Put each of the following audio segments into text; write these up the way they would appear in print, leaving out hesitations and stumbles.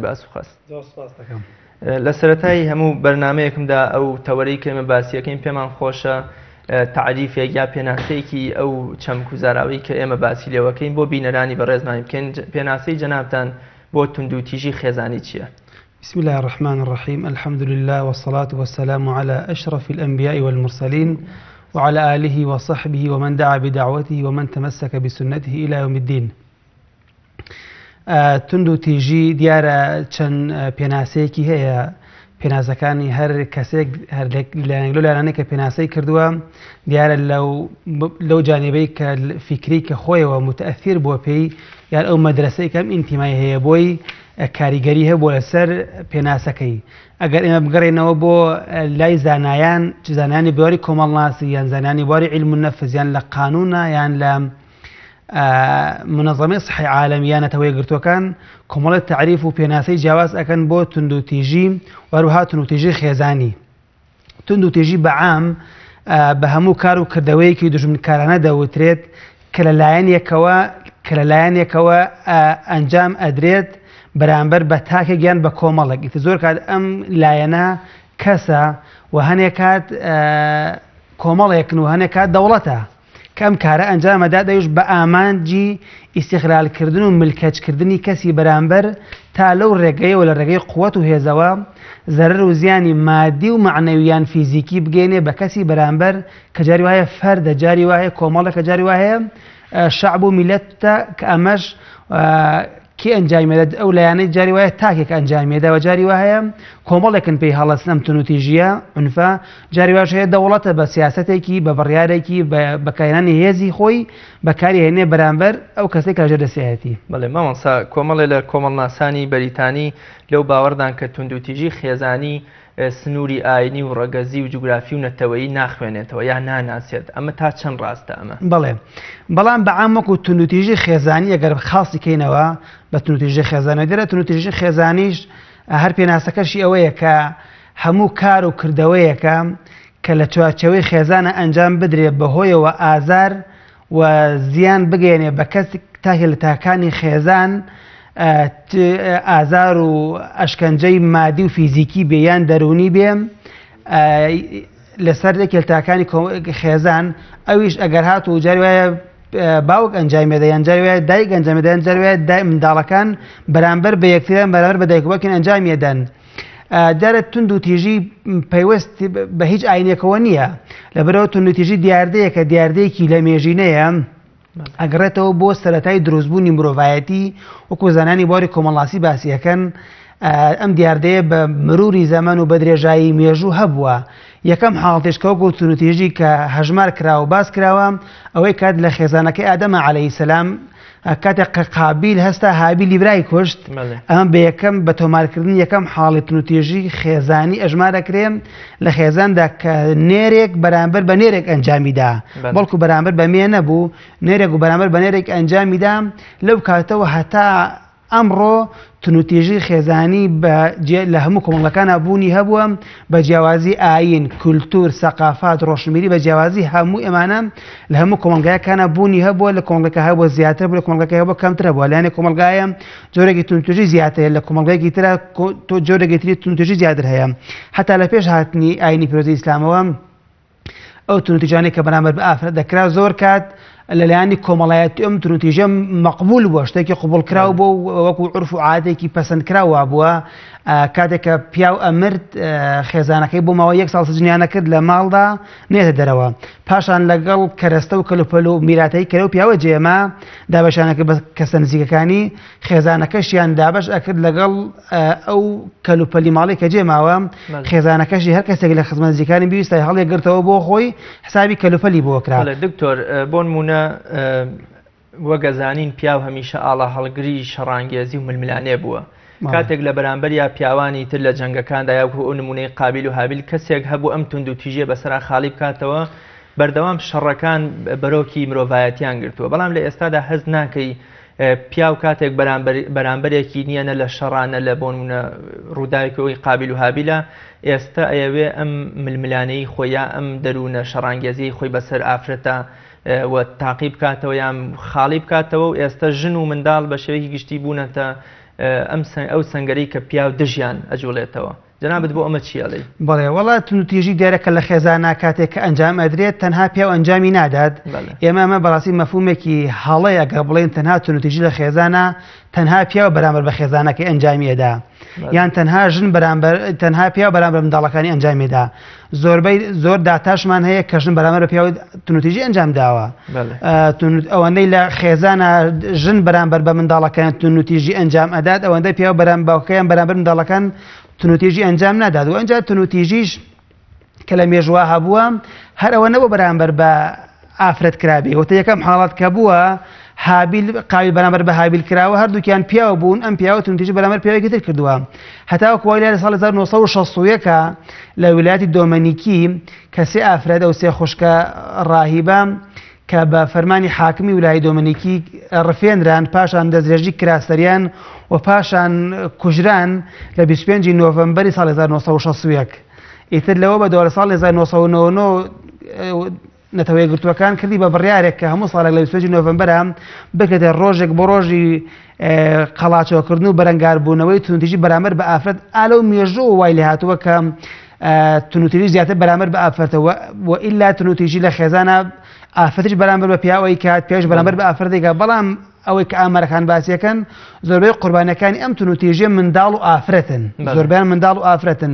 باس و خەست لە سەرەتای هەموو بەرنامەیەکمدا ئەو تەوەرەی کە ئێمە باسیەکەین پێمان خۆشە تعریفێک یا پێناسەیەکی ئەو چەمک و زاراوەی کە ئێمە باسی لێوەکەین بۆ بینەرانی بەڕێزمانی بکەین. پێناسەی جەنابتان بۆ توندوتیژی خێزانی چییە؟ بسم الله الرحمن الرحيم. الحمد لله والصلاة والسلام على أشرف الأنبياء والمرسلين وعلى آله وصحبه ومن دعا بدعوته ومن تمسك بسنته إلى يوم الدين. توندوتیژی دیارە چەند پێناسەیەکی هەیە، پێناسەکانی هەر کەسێک لەو لایەنانەی کە پێناسەی کردووە دیارە لەو جانبەی کە فکری کە خۆیەوە متەئەثیر بووە پێی یان ئەو مەدرسەی کەم ئینتیمای هەیە بۆی کاریگەری هەیە بۆ لەسەر پێناسەکەی. ئەگەر ئێمە بگەڕێنەوە بۆ لای زانایان، زانانی بواری کۆمەڵناسی یان زانانی بواری علم النەفس یان لە قانونە یان لە منظمەی صحی عالەمیانەتەوەی گرتوەکان کۆمەڵێک تعریف و پێناسەی جیاواز ئەکەن بۆ توندوتیژی وەروەها توندوتیژی خێزانی. توندوتیژی بەعام بە هەموو کار و کردەوەیەکی دژمنکارانە دەوترێت کە لە لایەنێکەوە ئەنجام ئەدرێت بەرامبەر بە تاکێک یان بە کۆمەڵێک. ئیتر زۆر کات ئەم لایەنە کەسە و هەنێک کات کۆمەڵێکن و هەنێک کات دەوڵەتە کەم کارە ئەنجامەدا دەیش بە ئامانجی ئیستیغلالکردن و ملکەچکردنی کەسی بەرامبەر تا لەو ڕێگەیەوە لە ڕێگەی قووەت و هێزەوە زەرەر و زیانی مادی و معنەویان فیزیکی بگەینێ بە کەسی بەرامبەر کە جاری وایە فەردە، جاری وایە کۆمەڵە، کە جاری وایە شەعب و میلەتە کە ئەمەش کی ئەنجامێدە ئەو لایەنەی جاری وایە تاکێک ئەنجامێدا و جاری وایە کۆمەڵێکن پێی هەڵەستن ئەم توندوتیژیە عنفە، جاری واش هەیە دەوڵەتە بە سیاسەتێکی بە بڕیارێکی بەکارهێنانی هێزی خۆی بەکاری هێنێ بەرامبەر ئەو کەسێک کە ژێر دەسیایەتی. بەڵێ مامۆستا کۆمەڵێ لە کۆمەڵناسانی بەریتانی لەو باوەڕدان کە توندوتیژی خێزانی سنووری ئاینی و ڕەگەزی و جوگرافی و نەتەوەیی ناخوێنێتەوە یان ناناسێت. ئەمە تا چەند ڕاستە ئەمە؟ بەڵێ بەڵام بەعام وەکو توندوتیژی خێزانی ئەگەر خاصی کەینەوە بە توندوتیژی خێزانی دەرە توندوتیژی خێزانیش هەر پێناسەکەشی ئەوەیە کە هەموو کار و کردەوەیەکە کە لە چوارچەوەی خێزانە ئەنجام بدرێت بەهۆیەوە ئازار و زیان بگەێنێ بە کەس تاهێ لە تاکانی خێزان ئازار و ئەشکەنجەی مادی و فیزیکی بێ یان دەرونی بێ لەسەر یەکێلتاکانی خێزان ئەویش ئەگەر هات و جاری وایە باوک ئەنجامێدە یان جاری وایە دایک ئەنجامێدە یان جاری وایە منداڵەکان بەرامبەر بە یەکتریان بەرامبەر بە دایکبووەکیان ئەنجامێدەن. دەرە توندوتیژی پەیوەست بە هیچ ئاینێکەوە نییە، لەبەرەوە توندوتیژی دیاردەیەکە دیاردەیەکی لە مێژینەیە ئەگەڕێتەوە بۆ سەرەتای دروستبوونی مرۆڤایەتی وەکو زانانی بواری کۆمەڵناسی باسیەکەن. ئەم دیاردەیە بە مروری زەمان و بە درێژایی مێژوو هەبووە. یەکەم حاڵتێشکە وەکو توندوتیژی کە هەژمار کراوە باس کراوە ئەوەی کات لە خێزانەکەی ئادەمە عەلەیهی سەلام کاتێک قابیل هەستا هابیلی برای کوشت. ئەمە بە یەکەم بە تۆمارکردن یەکەم حاڵی توندوتیژی خێزانی ئەژمارەکرێن لە خێزاندا کە نێرێک بەرامبەر بە نێرێک ئەنجامیدا، بەڵکو بەرامبەر بە مێ نەبوو، نێرێک و بەرامبەر بە نێرێک ئەنجامیدا. لەو کاتەوە هەتا ئەمڕۆ توندوتیژی خێزانی لە هەموو کۆمەڵەکانە بوونی هەبووە بە جیاوازی ئاین، کولتور، سەقافات، ڕۆشنبیری بە جیاوازی هەموو ئێمانە لە هەموو کۆمەڵگایەکانە بوونی هەبووە. لە کۆمەڵگەکە هەبووە زیاتر بوو، لە کۆمەڵگەکە هەبووە کەمترە بووە. لایەنێک کۆمەڵگایە جۆرێکی توندوتیژی زیاترە، لە کۆمەڵگایەکی ترە جۆرێکی تری توندوتیژی زیاتر هەیە. هەتا لە پێش هاتنی ئاینی پیرۆزەی ئیسلامەوە ئەو توندوتیژانەی کە بەرامبەر بە ئافرەت دەکرا زۆر کات لەلایەنی کۆمەڵایەتی ئەم توندوتیژە مەقبول بووە، شتێکی قبوڵکراو بوو وەکو عورف و عادێکی پەسەندکراوە بووە. کاتێک کە پیاو ئەمرد خێزانەکەی بۆ ماوەی 1 ساڵ سجنیانە کرد لە ماڵدا نێتە دەرەوە. پاشان لەگەڵ کەرەستە و کەلوپەل و میراتایی کە لەو پیاوە جێما دابەشانەکە بە کەسە نزیکەکانی خێزانەکەشیان دابەش ئەکرد لەگەڵ ئەو کەلوپەلی ماڵی کە جێماوە. خێزانەکەشی هەر کەسێک لە خزمەت نزیکانی بیویستای هەڵێگرتەوە بۆ خۆی حسابی کەلوپەلی بۆ کرا. دکتۆر بۆ نمونە وەگەزانین پیاو هەمیشە ئاڵا هەڵگری شەڕانگێزی و ململانێ بووە. کاتێک لە بەرامبەر یا پیاوانی تر لە جەنگەکاندا یا ئەو نمونەی قابیل و هابیل کەسێک هەبوو ئەم توندوتیژیە بەسەرا خاڵی بکاتەوە بەردەوام شەڕەکان بەرۆکی مرۆڤایەتیان گرتووە. بەڵام لە ئێستادا هەز ناکەی پیاو کاتێک بەرامبەرێکی نییەنە لە شەڕانە لە بۆ نمونە ڕووداوێکی قابیل و هابیلە ئێستا ئەیەوێ ئەم ململانەی خۆی یا ئەم دەروونە شەڕانگێزی خۆی بەسەر ئافرەتە و تاقی بکاتەوە یان خاڵی بکاتەوە و ئێستا ژن و منداڵ بە شێوەیەکی گشتی بوونەتە ئەو سەنگەری کە پیا و دژیان ئەجوڵێتەوە. جەنابەت بۆ ئەمە چی ئەڵێ؟ بەڵێ وڵات تونوتیژی دیارەکە لە خێزانە کاتێک کە ئەنجام ئەدرێت تەنها پیا و ئەنجامی نادات. ئێمە ئەمە بەڕاستی مەفهومێکی هەڵەیە کە بڵێن تەنها تونوتیژی لە خێزانە تەنها پیا و بەرامبەر بە خێزانەکەی ئەنجامی ئەدا، یان تەنها ژن تەنها پیا و بەرامبەر منداڵەکانی ئەنجامیدا. زۆر داتاشمان هەیە کە ژن بەرامبەر بە پیا و تونوتیژی ئەنجام داوە. ئەوەندەی لە خێزانە ژن بەرامبەر بە منداڵەکان تونوتیژی ئەنجام ئەدات، ئەوەندەی پیا و باوکەیان بەرامبەر منداڵەکان تونوتیژی ئەنجام نادات. و ئەنجا تونوتیژیش کە لە مێژووا هەبووە هەر ئەوە نەبوو بەرامبەر بە ئافرەت کرابێ. وتە یەکەم حاڵات کە بووە هابیل قابیل بەرامبەر بە هابیل کراوە، هەردووکیان پیاوە بوون، ئەم پیاوە تونوتیژی بەرامبەر پیاوێکی تر کردووە. هەتاوەکو وای لە ساڵی 1960 لە ویلایەتی دۆمەنیکی کە سێ ئافرەت ئەو سێ خوشکە ڕاهیبە کە بە فەرمانی حاکمی ویلایەتی دۆمەنیکی ڕفێنران، پاشان دەستدرێژی کراسەریان و پاشان کوژران لە 25 نۆڤەمبەری ساڵی 1960. ئیتر لەوە بە دۆڵە ساڵی 1999 نەتەوەی گرتوەکان کردی بە بڕیارێک کە هەموو ساڵێک لە 25 نۆڤەمبەرە بکرێتە ڕۆژێک بۆ ڕۆژی قەڵاچۆکردن و بەرەنگاربوونەوەی تونوتیژی بەرامبەر بە ئافرەت. ئالەو مێژوو وای لێ هاتووە کە تونوتیژی زیاتر بەرامبەر بە ئافرەتەوە و ئیلا تونوتیژی لە خێزانە ئافرەتیش بەرامبەر بە پیاوەی کات پیاش بەرامبەر بە ئافرەتێکە. بەڵام ئەوەی کە ئامارەکان باسیەکەن زۆربەی قوربانەکانی ئەم تونوتیژیە منداڵ و ئافرەتن، زۆربیان منداڵ و ئافرەتن.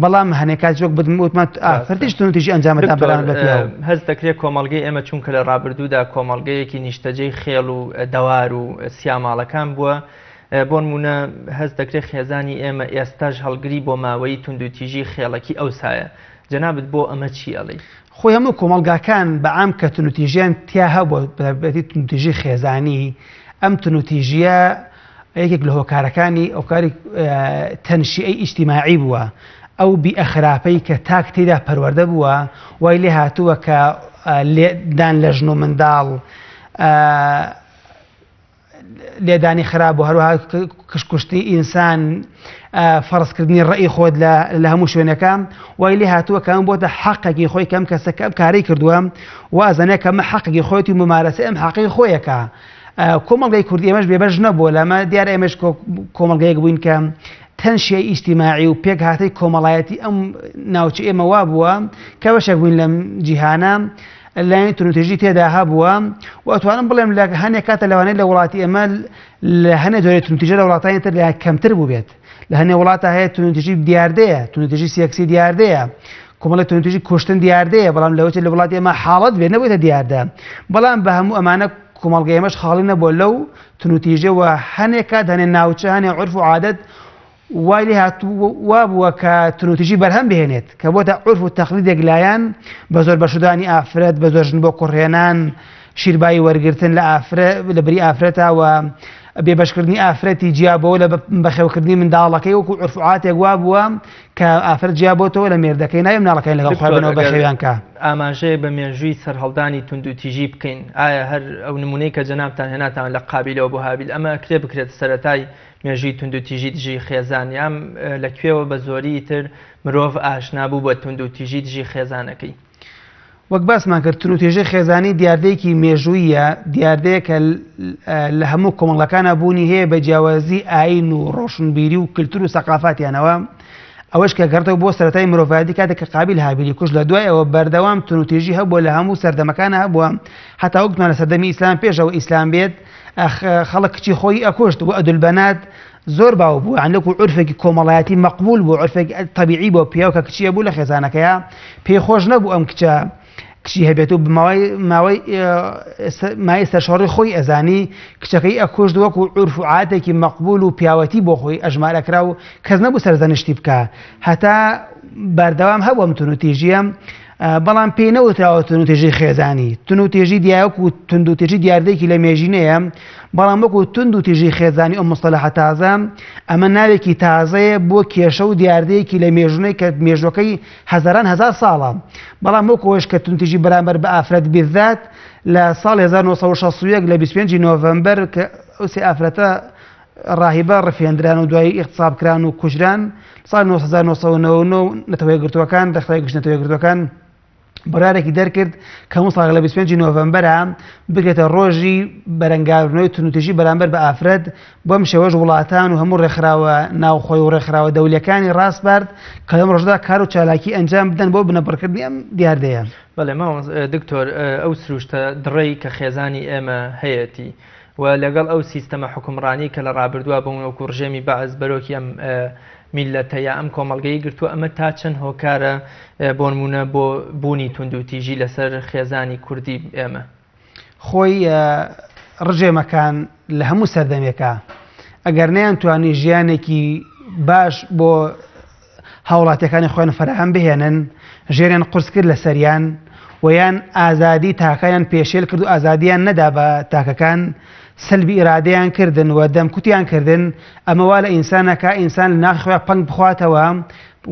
بەڵام هەنێکات وەک وتمان ئافرەتیش تونوتیژی ئەنجامەدا بەرامبەر بە پیاو. هەست دەکرێت کۆمەڵگەی ئێمە چونکە لە ڕابردوودا کۆمەڵگەیەکی نیشتەجەی خێڵ و دەوار و سیاماڵەکان بووە، بۆ نمونە هەست دەکرێت خێزانی ئێمە ئێستاش هەڵگری بۆ ماوەی تونوتیژی خێڵەکی ئەوسایە. جەنابەت بۆ ئەمە چی ئەڵێ؟ خۆی هەموو کۆمەڵگاکان بەعام کە تونوتیژیان تیا هەبووە بەبێتی تونوتیژی خێزانی، ئەم تونوتیژیە یەکێک لە هۆکارەکانی ئەو کاری تەنشیعی ئیجتیماعی بووە. ئەو بیئەخراپەی کە تاک تێدا پەروەردە بووە وای لێ هاتووە کە لێدان لە ژن و منداڵ، لێدانی خراپ و هەروەها کشکوشتی ئینسان، فەرزکردنی ڕێی خۆت لە هەموو شوێنەکە وای لێ هاتووە کە ئەم بۆتە حەقێکی خۆی کەم کەسەکە ئەم کارەی کردووە وازانەیە کە ئەمە حەقێکی خۆیەتی و ممارەسە ئەم حەقی خۆیەکە. کۆمەڵگەی کوردی ئێمەش بێبەش نەبووە لەمە دیارە ئێمەش کۆمەڵگەیەک بووین کە تەنشیعی ئیجتیماعی و پێک هاتەی کۆمەڵایەتی ئەم ناوچە ئێمە وا بووە کە بەشێک بووین لەم جیهانە لایەن تونوتیژی تێدا هەبووە. و ئەتوانم بڵێم لە هەندێک کاتە لەوانەیە لە وڵاتی ئێمە لە هەندێک جۆرەی تونوتیژە لە وڵاتانی تر لە کەمتر بوو بێت. لە هەندێک وڵاتە هەیە تونوتیژی دیاردەیە، تونوتیژی سیەکسی دیاردەیە، کۆمەڵی تونوتیژی کوشتن دیاردەیە، بەڵام لەوەی لە وڵاتی ئێمە حاڵەت بێت نەبوویتە دیاردە. بەڵام بە هەموو ئەمانە کۆمەڵگەی ئێمەش خاڵی نەبووە لەو تونوتیژە و هەندێک کات هەندێک ناوچە هەندێک عورف و عادەت وای لێ وا بووە کە تونوتیژی بەرهەم بهێنێت کە بۆتە عورف و تەقلیدێک لایەن بە زۆر بەشدانی ئافرەت، بە زۆر ژن بۆ کوڕهێنان، شیربایی وەرگرتن لە بەری ئافرەتەوە، بێبەشکردنی ئافرەتی جیابەوە لە بەخێوکردنی منداڵەکەی وەکو عورف و عادەتێک وا بووە کە ئافرەت جیابۆتەوە لە مێردەکەی نایە مناڵەکەی لەگەڵ خوێندنەوە بەخێویان کە. ئاماژەیە بە مێژووی سەرهەڵدانی توندوتیژی بکەین. ئایا هەر ئەو نمونەی کە جەنابتان هێناتان لە قابیلەوە بۆ هابیل ئەمە بکرێت سەرەتای مێژووی توندوتیژی دژی خێزان، یان لەکوێوە بە زۆری تر مرۆڤ ئاشنا بوو بە توندوتیژی دژی خێزانەکەی؟ وەک باسمان کرد تونوتیژی خێزانی دیاردەیەکی مێژوویە، دیاردەیە کە لە هەموو کۆمەڵەکانە بوونی هەیە بە جیاوازی ئاین و ڕۆشنبیری و کلتور و سەقافاتیانەوە. ئەوەش کە گەڕێتەوە بۆ سەرەتای مرۆڤایەتی کاتێک کە قابیل هابیلی کوژ لە دوایەوە بەردەوام تونوتیژی هەبووە لە هەموو سەردەمەکانە هەبووە، هەتا وەکتمان لە سەردەمی ئیسلام پێشەوە ئیسلام بێت خەڵک کچی خۆی ئەکوشت و ئەدولبەنات زۆر باو بوو، عندەکو عورفێکی کۆمەڵایەتی مەقبول بوو، عورفێکی تەبیعی بۆ پیاو کە کچیە بوو لە خێزانەکەیە پێی نەبوو ئەم کچی هەبێت و ماوەی مای سەرشۆڕی خۆی ئەزانی کچەکەی ئەکوشت وەکو عورف و عادەتێکی مەقبول و پیاوەتی بۆ خۆی ئەژمارەکرا و کەس نەبوو سەرزەنشتی بکە. هەتا بەردەوام هەبوو ئەم تونوتیژیە، بەڵام پێی نەوتراوە تونوتیژی خێزانی. تونوتیژی دیاوەکو توندوتیژی دیاردەیەکی لە مێژینەیە، بەڵام وەکو توندوتیژی خێزانی ئەم مستەلەحە تازە ئەمە ناوێکی تازەیە بۆ کێشە و دیاردەیەکی لە مێژوونەی کە مێژوەکەی هەزاران هەزار ساڵە. بەڵام وەکەوەش کە تونوتیژی بەرامبەر بە ئافرەت بیرذات لە ساڵی 1960 لە 25 نۆڤەمبەر کە ئەو سێ ئافرەتە ڕاهیبە ڕفێندران و دوایی ئیغتیسابکران و کوژران، ساڵی 1999 نەتەوەی گرتوەکان دەختەی گشت نەتەوەی گرتوەکان بڕارێکی دەرکرد کە ساڵ لە 25 نۆڤەمبەرە بگرێتە ڕۆژی بەرەنگاردنەوەی تونوتیژی بەرامبەر بە ئافرەت بۆم شێوەش وڵاتان و هەموو ڕێکخراوە ناوخۆی و ڕێکخراوە دەولیەکانی ڕاستبارد کە لەم ڕۆژدا کار و چالاکی ئەنجام بدەن بۆ بنەبڕکردنی ئەم دیاردەیە. بەڵێ ماوە دکتۆر ئەو سروشتە دڕێی کە خێزانی ئێمە هەیەی و لەگەڵ ئەو سیستەمە حکومڕانی کە لە ڕابردووە بوون وەکو ڕژێمی بەعز بەرۆکی ئەم میلەتە یا ئەم کۆمەڵگەی گرتووە ئەمە تا چەند هۆکارە بۆ نمونە بۆ بوونی توندوتیژی لەسەر خێزانی کوردی ئێمە. خۆی ڕژێمەکان لە هەموو سەردەمێکە ئەگەر نەیانتوانی ژیانێکی باش بۆ هاوڵاتیەکانی خۆیان فەرەهەم بهێنن ژێریان قورس کرد لە سەریان ویان ئازادی تاکەیان پێشێل کرد و ئازادیان نەدا بە تاکەکان سلبی ئیرادەیان کردن و دەمکوتیان کردن ئەمەوا لە ئینسانەکە ئینسان لە ناخی خۆیان پەنگ بخواتەوە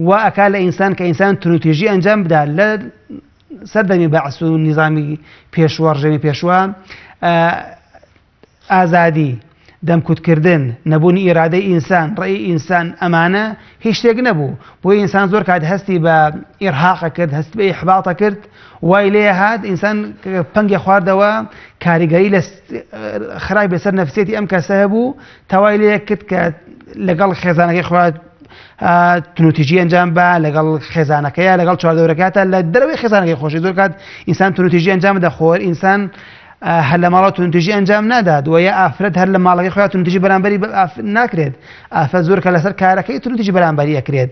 و ئەکا لە ئینسان کە ئینسان تونوتیژی ئەنجام بدا لە سەردەمی بەعس و نیزامی پێشوە ڕژێمی پێشوە ئازادی دەمکوتکردن نەبوونی ئیرادەی ئینسان ڕێی ئینسان ئەمانە هیچ شتێک نەبوو بۆ ئینسان زۆر کات هەستی بە ئیرهاقە کرد هەست بە ئیحباڵتە کرد وای لێ هات ئینسان پەنگی خواردەوە کاریگەری لە خراپی بەسەر نەفسێتی ئەم کەسە هەبوو تەوای لێ کرد کە لەگەڵ خێزانەکەی خوارد تونوتیژی ئەنجام بە لەگەڵ خێزانەکەیە لەگەڵ چواردەورەکاتە لە دەرەوەی خێزانەکەی خۆشی زۆر کات ئینسان تونوتیژی ئەنجام دەخۆر ئینسان هەر لە ماڵەوە تونوتیژی ئەنجام نادات و یا ئافرەت هەر لە ماڵەکەی خۆیان تونوتیژی بەرامبەری ناکرێت ئافرەت زۆر کە لەسەر کارەکەی تونوتیژی بەرامبەری ئەکرێت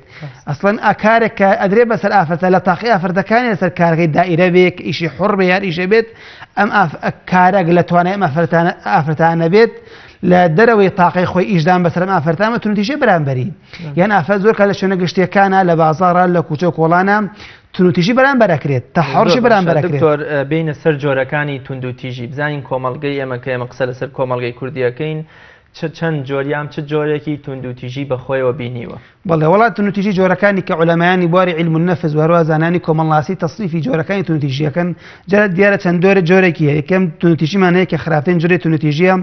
ئەسڵەن کارێک کە ئەدرێ بەسەر ئافرەتە لە تاقی ئافرەتەکانی لەسەر کارەکەی دائیرە بێت ئیشی حڕ بێ یان ئیشە بێت ئەم کارێک لە توانای ئەم ئافرەتانە بێت لە دەرەوەی تاقی خۆی ئیشدان بەسەر ئەم ئافرەتانە تونوتیژی بەرامبەری یان ئافرەت زۆر کە لە شوێنە گشتیەکانە لە بازاڕە لە کوچە و کۆڵانە تونوتیژی بەرامبەر ئەکرێت تەحڕشی بەرامبەر ئەکرێت. دکتۆر بینە سەر جۆرەکانی توندوتیژی بزانین کۆمەڵگەی ئێمە کە ئێمە قسە لەسەر کۆمەڵگەی کوردیەکەین چەند جۆریام چ جۆرێکی توندوتیژی بەخۆیەوە بینیوە. بەڵێ وڵات تونوتیژی جۆرەکانی کە عولەمایانی بواری عیلم النەفس و هەروە زانانی کۆمەڵاسی تەصنیفی جۆرەکانی تونوتیژیەکەن دیارە چەند جۆرێکی هەیە یەکەم تونوتیژیمان هەیە کە خراپترین جۆرەی تونوتیژیە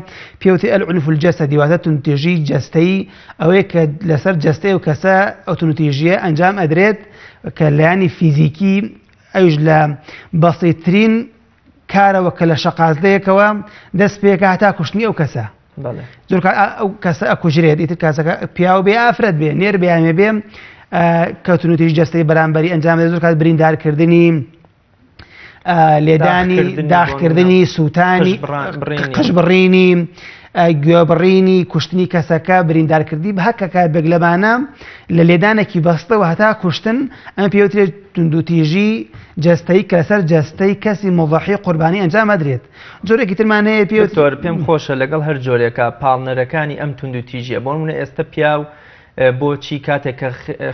پێوتێ العنف الجەسەدی واتە تونوتیژی جەستەیی ئەوەیە کە لەسەر جەستەی و کەسە ئەو تونوتیژیە ئەنجام ئەدرێت کە لایانی فیزیکی ئەوش لە بەسیترین کارەوە کە لە شەقازلەیەکەوە دەست پێکە هەتا کوشتنی ئەو کەسە زۆر ئەو کەسە ئەکوژرێت ئیتر کاسەکە پیا و بێ ئافرەت بێ نێر بێیانێ بێ کە تونوتیژی جەستەی بەرامبەری ئەنجام زۆر کات بریندارکردنی لێدانی داخکردنی سووتانی قژبڕینی گوێبڕینی کوشتنی کەسەکە بریندارکردی بە هەکەکە بێگلەمانە لە لێدانێکی بەستەوە هەتا کوشتن ئەم پێوترێت توندوتیژی جەستەی کە لەسەر جەستەی کەسی مۆڤەحی قوربانی ئەنجام ئەدرێت. جۆرێکی ترمانەیە پێوتۆر پێم خۆشە لەگەڵ هەر جۆرێکە پاڵنەرەکانی ئەم توندوتیژیە بۆ نمونە ئێستا پیاو بۆچی کاتێک کە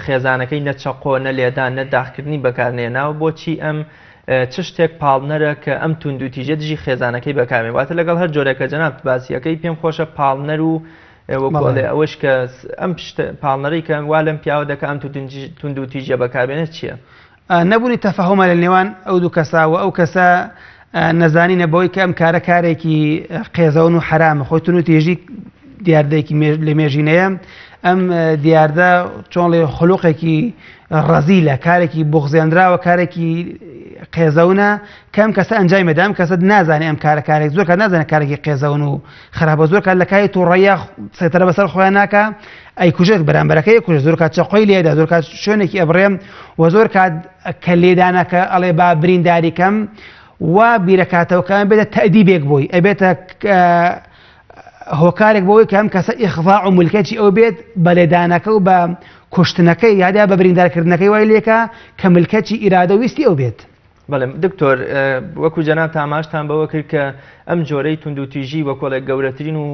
خێزانەکەی نەچەقۆ نە لێدان نە داخکردنی بەکارنێناوە بۆچی ئەم چ شتێک پاڵنەرە کە ئەم توندوتیژە دژی خێزانەکەی بەکارمێ واتە لەگەڵ هەر جۆرێکە جەناب باسیەکەی پێم خۆشە پاڵنەر و وەکڵێ ئەوەش کە ئەم پاڵنەرەی کە وا لەم پیاوە دەکە ئەم توندوتیژە بەکاربێنێت چییە؟ نەبوونی تەفەهومە لە نێوان ئەو دوو کەساوە ئەو کەسە نەزانینە بەوەی کە ئەم کارێکی قێزەون و حرامە خۆی تونوتیژی دیاردەیەکی لە مێژینەیە ئەم دیاردە چۆن لێ خولوقێکی ڕەزیلە کارێکی بغزێنراوە کارێکی قێزەونە کەم کەسە ئەنجای مەدام کەسە نازانێ ئەم کارێک زۆر کە نازانێت کارێکی قێزەون و خراپە زۆر کات لە کاری تووڕەیە سێتەرە بەسەر خۆیان ناکە ئەی کوژێت بەرامبەرەکەی کوژ زۆر کات چەقۆی لێدا زۆر کات شوێنێکی ئەبڕێم و زۆر کات کە لێدانەکە ئەڵێ با برینداریکەم وا بیرەکاتەوەکان بێتە تەدیبێک بۆی ئەبێتە هۆکارێک بۆی کە ئەم کەسە ئیخضاع و مولکەتی ئەو بێت بە لێدانەکە و بە کوشتنەکەی یادا بە بریندارکردنەکەی وای لێکە کە ملکەتی ئیرادە ویستی ئەو بێت. بەڵێ دکتۆر وەکو جەناب تاماشتان بەوە کرد کە ئەم جۆرەی توندوتیژی وەکۆڵێک گەورەترین و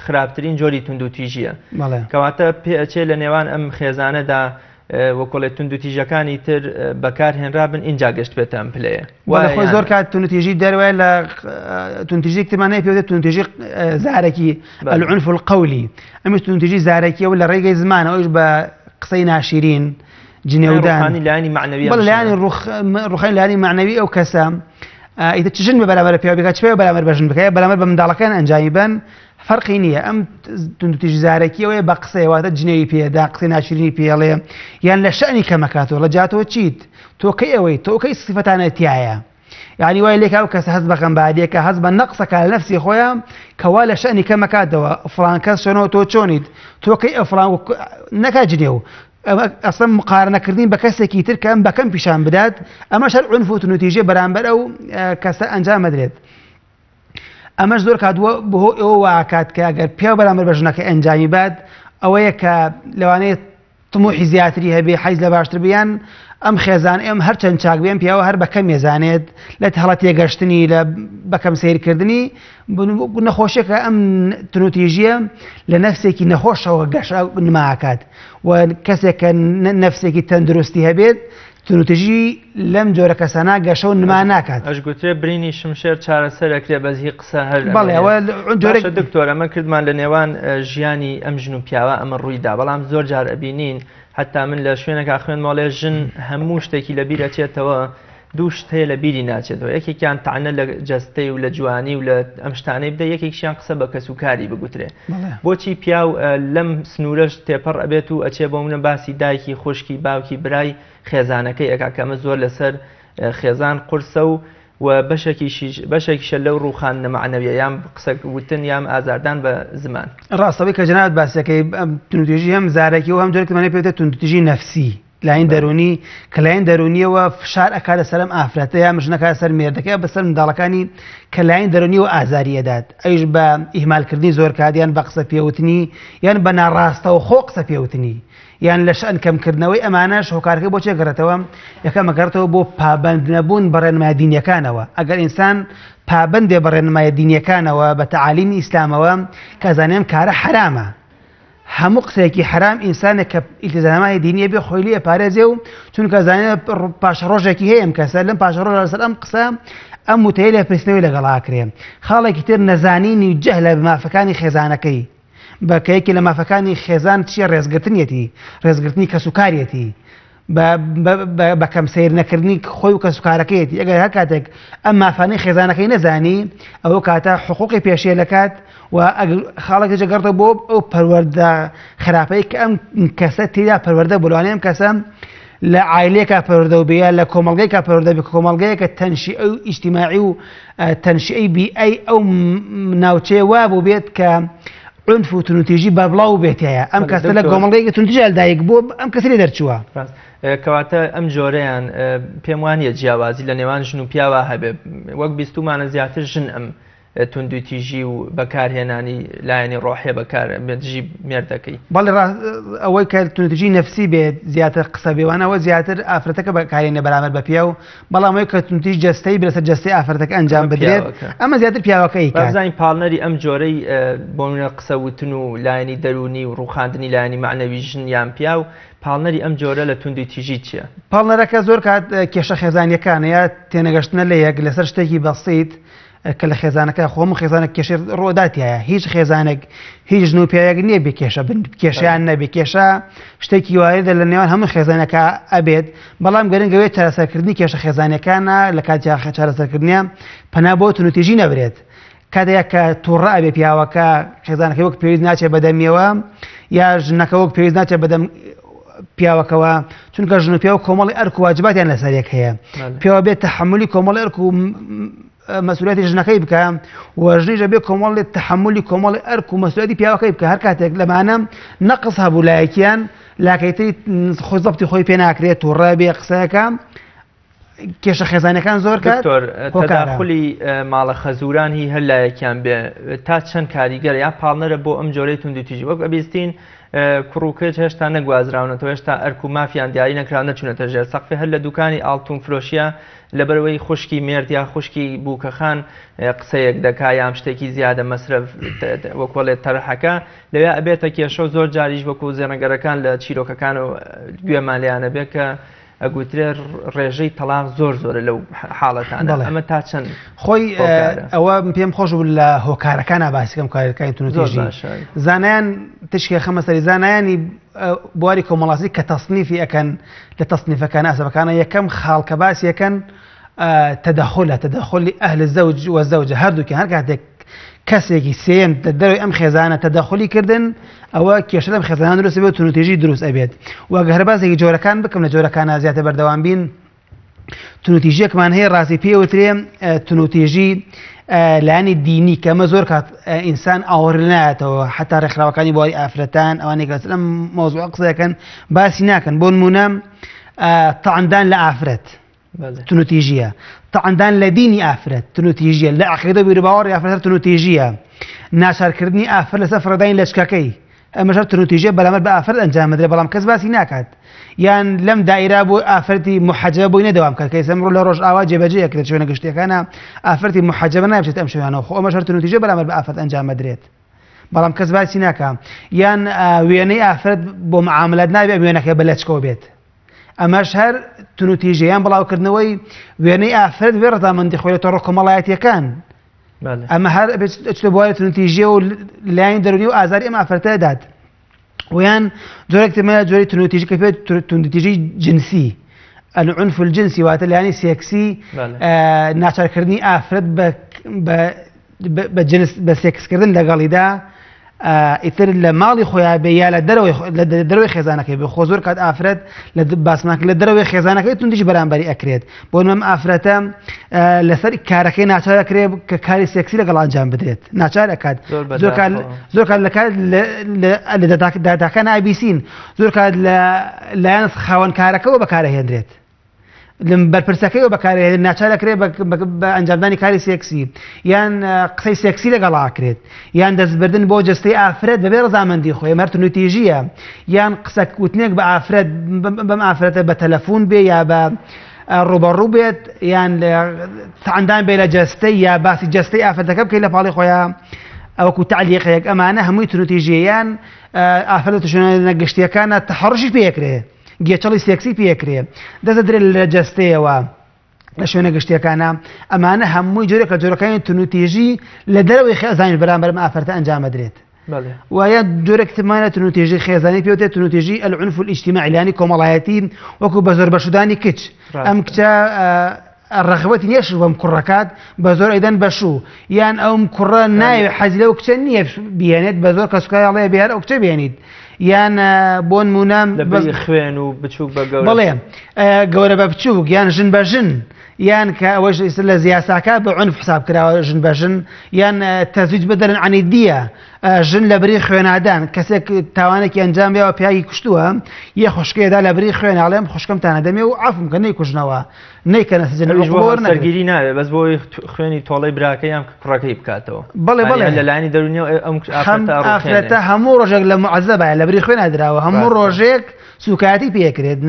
خراپترین جۆری توندوتیژیە کەواتە پێچێ لە نێوان ئەم خێزانەدا وەکۆڵێت توندوتیژەکانی تر بەکارهێنرابن اینجا گەشت بێتە ئەم پلەیە خۆی زۆر کات توندوتیژی دەروای لە توندوتیژی کتمانەیە پێوتێت توندوتیژی زارێکی العنف القولی ئەمیش توندوتیژی زارێکیە و لە ڕێگەی زمانە ئەوش بە قسەی ناشرین جنێودان لایانی ڕوخانی لایانی معنەوی ئەو کەسە ئیتر چژن بە بەرامبەر پێوە بێکات چ بەرامبەر بەژن بکە بەرامبەر بە منداڵەکان ئەنجامی بن فەرقی نییە ئەم تونتیژزارێکیەوەی بە قسەیەواتە جنێوی پێدا قسەی ناشرینی پێڵێ یان لە شەعنی کەمەکاتەوە لە جاتەوە چیت تۆکەی ئەوەی تۆکەی سیفەتانەتیایە یعنی وای لێک ئەو کەس هەست بە غەمباریەکە هەست بە نەقسەکە لە نەفسی خۆیان کەوا لە شەعنی کەمەکاتەوە فڵان کەس چۆنەوە تۆ چۆنیت تۆکەی ئەو فڵان نەکا جنێو ئەسڵ مقارنەکردین بە کەسێکی تر کە ئەم بەکەم پیشان بدات ئەمەش هەر عنف و تونوتیژێ بەرامبەر ئەو کەسە ئەنجام بدرێت ئەمەش زۆر کاتووە بەهۆ ئەوە واکات کە ئەگەر پیا بەرامبەر بە ژنەکە ئەنجامی بات ئەوەیە کە لەوانەیە تموحی زیاتری هەبێ حیز لە باشتر بیان ئەم خێزان ئەم هەرچەند چاک بێن پیاوە هەر بەکەم ێزانێت لە هەڵە تێگەشتنی لە بەکەم سیرکردنی نەخۆشیەکە ئەم تونوتیژیە لە نەفسێکی نەخۆشەوە گەشە نماکات و کەسێک کە نەفسێکی تەندروستی هەبێت تونوتیژی لەم جۆرە کەسانە گەشە و نما ناکات ئەش گوترێ برینی شمشێر چارەسەرەکرێ بەزی قسە هەر بەڵێ جۆرە دکتۆر ئەمە کردمان لە نێوان ژیانی ئەم ژن و پیاوە ئەمە ڕوویدا بەڵام زۆر جار ئەبینین حتا من لە شوێنێکا خوێن ماڵێ ژن هەموو شتێکی لە بیرەچێتەوە دوو شت هەیە لە بیری ناچێتەوە یەکێکیان تەعنە لە جەستەی و لە جوانی و لە ئەم شتانەی بدە یەکێکیان قسە بە کەسوکاری بگوترێ بۆچی پیاو لەم سنوورەش تێپەڕ ئەبێت و ئەچێ بۆ منە باسی دایکی خوشکی باوکی برای خێزانەکەی ئەکاکەمە زۆر لەسەر خێزان قورسە و بەشێکیشە لەو ڕووخان نەمەعنەویە یان قسە وتن یان ئازاردان بە زمان ڕاستەوەی کە جەنابەت باسیەکەی تونوتیژی هەم زارێکی و هەم جۆرێک دەمانێت پێوتە تونوتیژی نەفسی لاین دەرونی کە لاین دەرونیەوە فشار ئەکات لەسەر ئەم ئافرەتە یا مژنەکە سەر مێردەکە بەسەر منداڵەکانی کە لاین دەرونیەوە ئازاریەدات ئەویش بە ئیهمالکردنی زۆر کاتیان بە قسە پێوتنی یان بە ناڕاستەوە خۆ قسە پێوتنی یان لە شەن کەمکردنەوەی ئەمانەش هۆکارەکەی بۆ چێگەڕێتەوە یەکەمەگەڕێتەوە بۆ پابەند نەبوون بە ڕێنمای دینیەکانەوە ئەگەر ئینسان پابەندێ بە ڕێنمای دینیەکانەوە بە تەعالیمی ئیسلامەوە کە زانێم کارە حرامە هەموو قسێکی حرام ئینسانێک کە ئیلتزامای دینیە بێ خۆی لێ پارێزێ و چونکە زانێت پاشە ڕۆژێکی هەیە ئەم کەسە لەم پاشە ڕۆژ لەسەر ئەم قسە ئەم وتەیە لە پرسنەوەی لەگەڵاکرێ خاڵێکی تر نەزانینی و جەهلە بە مافەکانی خێزانەکەی بەکەیەکی لە مافەکانی خێزان چیە ڕێزگرتنیەتی ڕێزگرتنی کەسوکاریەتی بە کەم سیر نەکردنی خۆی و کەسوکارەکەیەتی ئەگەر هەر کاتێک ئەم مافانەی خێزانەکەی نەزانی ئەوە کاتە حقوقی پێشێ لەکات و خاڵێک جەگەڕتە بۆ ئەو پەروەردە خراپەی کە ئەم کەسە تێدا پەروەردە بڵوانێ ئەم کەسە لە عایلێکە پەروەردە و بێ لە کۆمەڵگەیەکە پەروەردە بێ کۆمەڵگەیەکە تەنشیئە و ئیجتیماعی و تەنشیئەی بیئەی ئەو ناوچەیە وا بوو بێت کە عنف و تونوتیژی بە بڵاو بێتەیە ئەم کەسە لە کۆمەڵگەیەکی تونتیژ لەدایک بووە ئەم کەسە لێ دەرچووە کەواتە ئەم جۆرەیان پێم وانە جیاوازی لە نێوان ژن و پیاوە هەبێ وەک بیستومانە زیاتر ژن ئەم توندوتیژی و بەکارهێنانی لایەنی ڕۆحیە بەکارژی مێردەکەی بەڵێ ئەوەی کە تونوتیژی نەفسی بێت زیاتر قسە بێوانەوە زیاتر ئافرەتەکە بەکارێنە بەرامبەر بە پیا و بەڵام ئەوەی کە تونوتیژ جەستەی بێتە جەستەی ئافرەتەکە ئەنجام بدرێت ئەمە زیاتر پیاوەکەی بەزانین پاڵنەری ئەم جۆرەی بۆ منە قسە وتن و لایەنی دەرونی و ڕووخاندنی لایەنی معنەوی ژن یان پیا و پاڵنەری ئەم جۆرە لە توندوتیژی چییە؟ پاڵنەرەکە زۆر کات کێشە خێزانیەکانەیە تێنەگەشتنە لە یەک لەسەر شتێکی بەسیت کە لە خێزانەکە خۆم خێزانێک کێشە ڕۆداتیایە هیچ خێزانێک هیچ ژن و پیاوێک نییە بێ کێشە کێشیان نەبێ کێشە شتێکی وایە لە نێوان هەموو خێزانەکە ئەبێت بەڵام گەرنگەوێت چارەسەرکردنی کێشە خێزانەکانە لە کاتی چارەسەرکردنیە پەنا بۆ تونوتیژی نەبرێت کاتێک کە تووڕە ئەبێ پیاوەکە خێزانەکەی وەک پێویست ناچێت بەدەمیەوە یا ژنەکە وەک پێویست ناچێت بەدەم پیاوەکەوە چونکە ژن و پیا و کۆمەڵی ئەرک و واجباتیان لەسەرێک هەیە پێوە بێت تەحملی کۆمەڵی ئەرک و مەسئولیەتی ژنەکەی بکە و ژنیش بێ کۆمەڵی تەحملی کۆمەڵی ئەرک و مەسئولیەتی پیاوەکەی بکە هەر کاتێک لەمانە نەقص هەبوو لایەکیان لاکەیتری خۆی زەبتی خۆی پێ ناکرێت تووڕە بێ قسەیەکە کێشە خێزانەکان زۆر کات تەداخلی ماڵە خەزوران هی هەر لایەکیان بێ تا چەند کاریگەر یا پاڵنەرە بۆ ئەم جۆرەی توندوتیژی وەک ئەبیستین کوڕووکەت هێشتا نەگوازراونەتەوە هێشتا ئەرک و مافیان دیاری نەکراون نەچوونەتە ژێر سەقفی هەر لە دوکانی ئاڵتون فرۆشیە لەبەرەوەی خوشکی مێرد یا خوشکی بووکەخان قسەیەک دەکا یام شتێکی زیادە مەسرف وەکۆڵێت تەرحەکە لەوێ ئەبێتە کێشە و زۆر جاریش وەکو زێنەگەرەکان لە چیرۆکەکان و گوێمان لێیانە بێ کە ئەگوترێ ڕێژەی تەلاق زۆر زۆرە لەو حاڵەتانە ئەمە تا چەند خۆی ئەوە پێم خۆش بوو لە هۆکارەکانە باسیکەم کارەکانی تونوتیژی زانایان تشکی خەمەسەری زانایانی بواری کۆمەڵاتی کە تەصنیفی ئەەکەن لە تەصنیفەکان ئاسەبەکانە یەکەم خاڵکە باسی یەکەن تەدەخل ئەهل الزەوج وەزەوجە هەردووکە هەر کاتێک کەسێکی سێم دەرەوەی ئەم خێزانە تەدەخلی کردن ئەوە کێشە لەم خێزانان دروست بێت و تونوتیژی دروست ئەبێت و گەر باسێکی جۆرەکان بکەم لە جۆرەکانە زیاتر بەردەوام بین تونوتیژیەکمان هەیە ڕاستی پێوترێ تونوتیژی لایەنی دینی کە ئەمە زۆر کات ئینسان ئاوەڕ نایەتەوە حتا ڕێکخراوەکانی بۆی ئافرەتان ئەوانەی کە لەم مۆزوع قسەکەن باسی ناکەن بۆ نمونە تەعاندان لە ئافرەت تونوتیژیە تەعاندان لە دینی ئافرەت تونوتیژیە لە عەقیدە و بیرباوەڕی ئافرەت تونوتیژیە ناچارکردنی ئافرەت لەسەر فڕەدانی لەچکەکەی ئەمەش تونوتیژیە بەرامبەر بە ئافرەت ئەنجام بدرێت بەڵام کەس باسی ناکات یان لەم دائیرا بۆ ئافرەتی محەجەبە بۆی نەدەوام کات کە ئێستا لە ڕۆژ ئاوا جێبەجێ ئەکرێت شوێنە گشتیەکانە ئافرەتی محەجەبە نابچێت ئەم شوێنانەوە خۆ ئەمەش تونوتیژیە بەرامبەر بە ئافرەت ئەنجام بدرێت بەڵام کەس باسی ناکات یان وێنەی ئافرەت بۆ معاملەت نابێت وێنەکە بە لەچکەوە بێت ئەمەش هەر تونوتیژیان بڵاوکردنەوەی وێنەی ئافرەت بێ ڕەزامەندی خۆیێتەوە ڕۆکۆمەڵایەتیەکان ئەمە هەر ئەچێتە بۆ تونوتیژیە و لایەنی دەرونی و ئازاری ئەم ئافرەتە دەدات ویان جۆرێک ترمە جۆری تونوتیژی کە پێێت تونوتیژی جنسی العنف الجنسی واتە لایەنی سێکسی ناچارکردنی ئافرەت بە سێکسکردن لەگەڵیدا ئیتر لە ماڵی خۆیان بێ یا لە دەرەوەی خێزانەکەی بێ خۆ زۆر کات ئافرەت لە باسماکە لە دەرەوەی خێزانەکەی تونتیژی بەرامبەری ئەکرێت بۆ نمەم ئافرەتە لەسەر کارەکەی ناچار ئەکرێت کە کاری سێکسی لەگەڵ ئەنجام بدرێت ناچار ئەکات زۆر کات لە داداکان ئایبیسین زۆر کات لایەن خاوەن کارەکەەوە بەکارەهێنرێت لەم بەرپرسەکەیەوە بەکارهێنێت ناچار ئەکرێت بە ئەنجامدانی کاری سێکسی یان قسەی سێکسی لەگەڵاکرێت یان دەستبردن بۆ جستەی ئافرەت بەبێ ڕەزامەندی خۆی ئەمە تونوتیژیە یان قسە کوتنێک بە ئافرەت بەم ئافرەتە بە تەلەفۆن بێ یا بە ڕوبەڕوو بێت یان تەعاندان بێ لە جەستەی یا باسی جەستەی ئافرەتەکە بکەیت لە پاڵی خۆیان ئەوەکو تعلیقەیەک ئەمانە هەمووی تونوتیژیەیان ئافرەت شوێنە گشتیەکانە تەحەڕشی پێکرێت گێچەڵی سێکسی پێکرێ دەزە درێت لە جەستەیەوە لە شوێنە گشتیەکانە ئەمانە هەمووی جۆرێک لە جۆرەکانی تونوتیژی لە دەرەوەی خێزانی بەرامبەر ئافرەتە ئەنجام بدرێت وایە جۆرێک ترمانە تونوتیژی خێزانی پێوتێت تونوتیژی العنف الاجتماعی لایەنی کۆمەڵایەتی وەکو بە زۆر بەشودانی کچ ئەم کچە ڕغبەتی نییە شوو بەم کوڕەکات بە زۆر ئەیدەن بەشوو یان ئەوم کوڕە ناوێ حەزی لەو کچە نییە بێنێت بە زۆر کەسوکایڵێ بێر ئەو کچە بێنیت یان بۆ نمونە خوێن و بچووک بە بڵێ گەورە بە بچووک یان ژن بە ژن یان کە ئەوەش لە زیاساکە بە عنف حساب کراوە ژن بە ژن یان تەزویج بدەن عنی دیە ژن لە بری خوێنادان کەسێک تاوانێکی ئەنجام بێەوە پیاوی کوشتووە یە خوشکێدا لە بری خوێناڵێم خوشکەمتانە دەمێ و عفوم کە نەیکوژنەوە نەیکەنە سەرگیری ناوێت بەس بۆی خوێنی تۆڵەی براکەی یان کوڕەکەی بکاتەوە بڵێ بڵێ لە لایەنی دەرونی ئافرەتە هەموو ڕۆژێک لە معەزەبە لە بری خوێنادراوە هەموو ڕۆژێک سوکاتی پێکرێت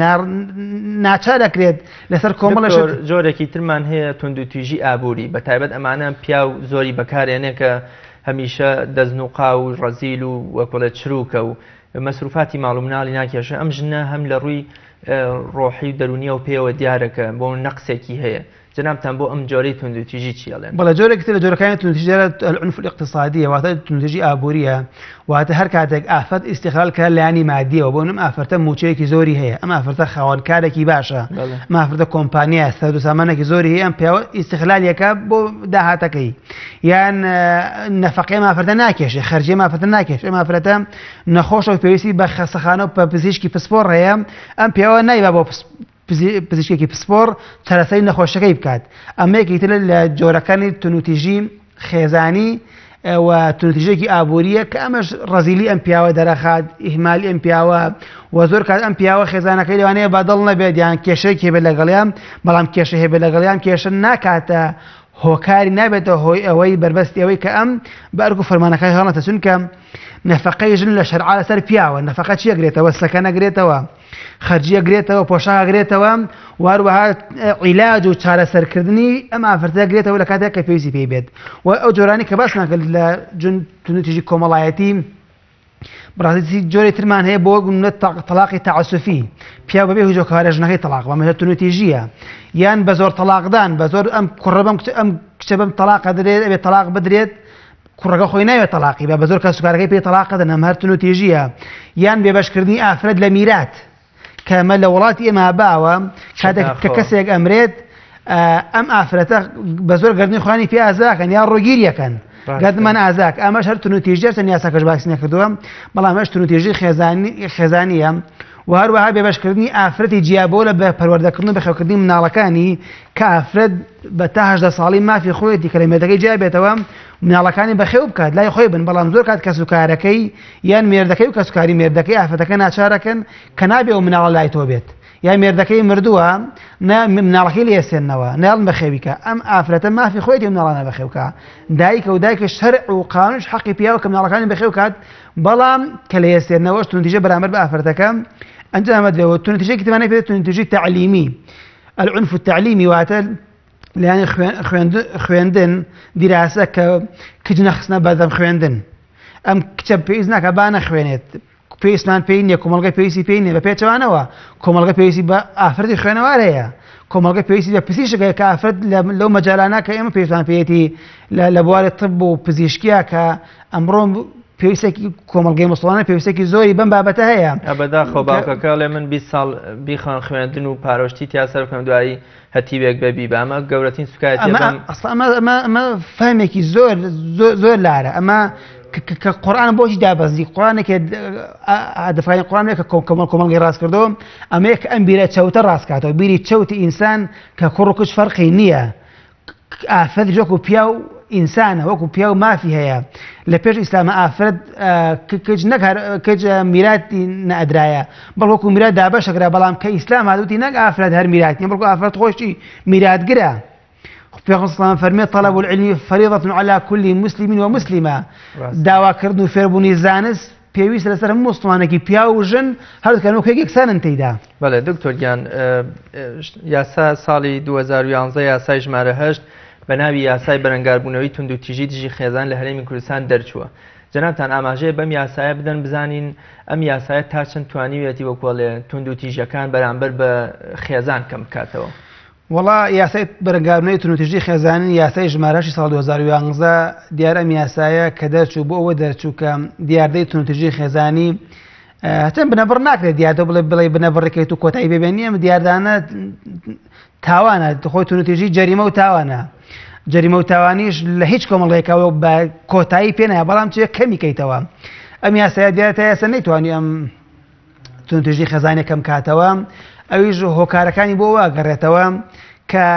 ناچار دەکرێت لەسەر کۆمەڵ جۆرێکی ترمان هەیە تونوتیژی ئابووری بە تایبەت ئەمانە پیا و زۆری بەکارێنێ کە هەمیشە دەستنوقا و ڕەزیل و وەکوڵێت چروکە و مەسروفاتی ماڵ و مناڵی ناکێشە ئەم ژنە هەم لە ڕووی ڕۆحی دەرونیە و پێوە دیارەکە بۆ نەقسێکی هەیە جنابتان بۆ ئەم جۆرەی تونوتیژی چیاڵێن بەڵە جۆرێک لە جۆرەکانی تونوتیژی العنف الاقتصادیە واتە تونوتیژی ئابووریە واتە هەر کاتێک ئافرەت ئیستیقلال کە لایەنی مادیەوە بۆ نم ئافرەتە موچەیەکی زۆری هەیە ئەم ئافرەتە خاوەنکارێکی باشە ئەم ئافرەتە کۆمپانیایە سەرد و سامانێکی زۆری هەیە ئەم پیاوە ئیستیقلالیەکە بۆ داهاتەکەی یان نەفەقەی ئەم ئافرەتە ناکێشێ خەرجی ئەم ئافرەتە ناکێش ئەم ئافرەتە نەخۆشە و پێویستی بە خەستەخانە و پزیشکی پسپۆڕ هەیە ئەم پیاوە نایبا بۆ پزیشکێکی پسپۆڕ چارەسەری نەخۆشەکەی بکات ئەمەیەکی تر لە جۆرەکانی تونوتیژی خێزانی و تونوتیژێکی ئابووریە کە ئەمەش ڕەزیلی ئەم پیاوە دەرەخات ئیهمالی ئەم پیاوە و زۆر کات ئەم پیاوە خێزانەکەی لەوانەیە بەدڵ نەبێت یان کێشەیەکی هەبێت لەگەڵیان بەڵام کێشە هەبێت لەگەڵیان کێشە ناکاتە هۆکاری نابێتە هۆی ئەوەی بربەستی ئەوەی کە ئەم بەرگ و فەرمانەکەی هەڵەتە چونکە نەفەقەی ژن لە شەرعا لەسەر پیاوە نەفەقە چی ئەگرێتەوە سەکە نەگرێتەوە خەرجی ئەگرێتەوە پۆشاک ئەگرێتەوە واروەها عیلاج و چارەسەرکردنی ئەم ئافرەتە ئەگرێتەوە لە کاتێک کە پێویستی پێی بێت و ئەو جۆرانی کە باس ناکرد لە تونوتیژی کۆمەڵایەتی بڕاستی جۆری ترمان هەیە بۆ تەلاقی تەعەسوفی پیا بەبێ هیچ هۆکارە ژنەکەی تەلاق بەمەژە تونوتیژیە یان بە زۆر تەلاقدان بە زۆر ئەم کوڕە بەم کچە بەم تەلاق دەرێت ئەبێت تەلاق بدرێت کوڕەکە خۆی ناوێت تەلاقی بە زۆر کە سوکارەکەی پێ تەلاق دەن ئەم هەر تونوتیژیە یان بێبەشکردنی ئافرەت لە میرات کەمە لە وڵاتی ئێمە باوە کاتێک کە کەسێک ئەمرێت ئەم ئافرەتە بە زۆر گەردنی خوانی پێ ئازاکەن یان ڕۆگیریەکەن گەدمان ئازاک ئەمەش هەر تونوتیژە چەند یاساکەش باسی نەکردووە بەڵام هەش تونوتیژی خێزانیە و هەروەها بێبەشکردنی ئافرەتی جیابۆ لە بە پەروەردەکردن و بەخێوکردنی مناڵەکانی کە ئافرەت بە تا 18 ساڵی مافی خۆیەتی کە لە مێردەکەی جیابێتەوە مناڵەکانی بەخێو بکات لای خۆی بن بەڵام زۆر کات کەسوکارەکەی یان مێردەکەی و کەسوکاری مێردەکەی ئافرەتەکە ناچارەکەن کە نابێ و مناڵە لای تۆ بێت یا مێردەکەی مردووە مناڵەکەی لێسێننەوە ناڵ بەخێویکە ئەم ئافرەتە مافی خۆیەتی مناڵانە بەخێوکە دایکە و دایکە شەرع و قانونش حەقی پیاوە کە مناڵەکانی بەخێو کات بەڵام کە لە ێسێنەوەش تونتیژە بەرامبەر بە ئافرەتەکە أنجام دروا تونتيجي كتبانة في تونتيجي تعليمي العنف التعليمي واتل يعني خويندن دراسة كجنخسنا بعضهم خويندن أم كتب بإذنه كبانا خوينت بيسمان بيني كمالجا بيسي بيني ببيتشوانا وا كمالجا بيسي بأفرد خوينا واريا كمالجا بيسي ببسيش كأفرد لو مجالانا كأم بيسمان بيتي لبوار الطب وبزيشكيا كأمرهم پێویستێکی کۆمەڵگەی مسڵمانە پێویستێکی زۆری بەم بابەتە هەیە ئەبەدا خۆ باوکەکە لێ من 20 ساڵ بیخوان خوێندن و پارۆشتی تیاسەر بکەم دوایی هەتیوێک بەبی بە ئەمە گەورەترین سوکایەتی ئەمە فەهمێکی زۆر لارە ئەمە کە قورئان بۆچی دابەزی قورئانێکە هەدەفەکانی قورئانێکە کۆمەڵگەی ڕاستکردەوە ئەمەیە کە ئەم بیرە چەوتە ڕاستکاتەوە بیری چەوتی ئینسان کە کوڕ و کچ فەرقی نییە ئافرەت وەکو پیا و ئینسانە وەکو پیا و مافی هەیە لە پێش ئیسلامە ئافرەت کەج میراتی نەئەدرایە بەڵ وەکو میرات دابەشەکرا بەڵام کە ئیسلام هاتووتی نەک ئافرەت هەر میرات نیە بەڵکو ئافرەت خۆشی میراتگرە پێغەمبەر سڵام فەرمێ طلب العلم فریضة على كل مسلم ومسلمة داواکردن و فێربوونی زانست پێویست لەسەر هەموو مسلمانێکی پیا و ژن هەردووکەن وەک یەکسانن تێیدا. بەڵێ دکتۆر گیان یاسا ساڵی 2011 یاسای ژمارە 8 بە ناوی یاسای بەرەنگاربوونەوەی تونند و تیژی دژی خێزان لە هەرێمی کوردستان دەرچووە. جەنابتان ئاماژەیە بەم یاسایە بدەن بزانین ئەم یاسایە تا چەند توانیوێتی وەکوڵێ تونند و تیژەکان بەرامبەر بە خێزان کەم بکاتەوە. وڵا یاسای بەرەنگاربوونەوەی تونند و تیژی خێزانی یاسای ژمارەشی ساڵ 2011 دیارە ئەم یاسایە کە دەرچوو بۆ ئەوە دەرچوو کە دیاردەی تونند و تیژی خێزانی هەچەند بنەبڕ ناکرێت دیاردە بڵێ بنەبڕێکیت و کۆتایی ببێنی ئەم دیاردانە تاوانە خۆی تونند و تیژی جەریمە و تاوانە. جەریمە و تاوانیش لە هیچ کۆمەڵێکەوە بە کۆتایی پێ نایە بەڵام چێ کەمیکەیتەوە ئەم یاسایە دیارە تا یاسە نەیتوانی ئەم تونند و تیژی خێزانێکم کاتەوە ئەویش هۆکارەکانی بۆ واگەڕێتەوە کە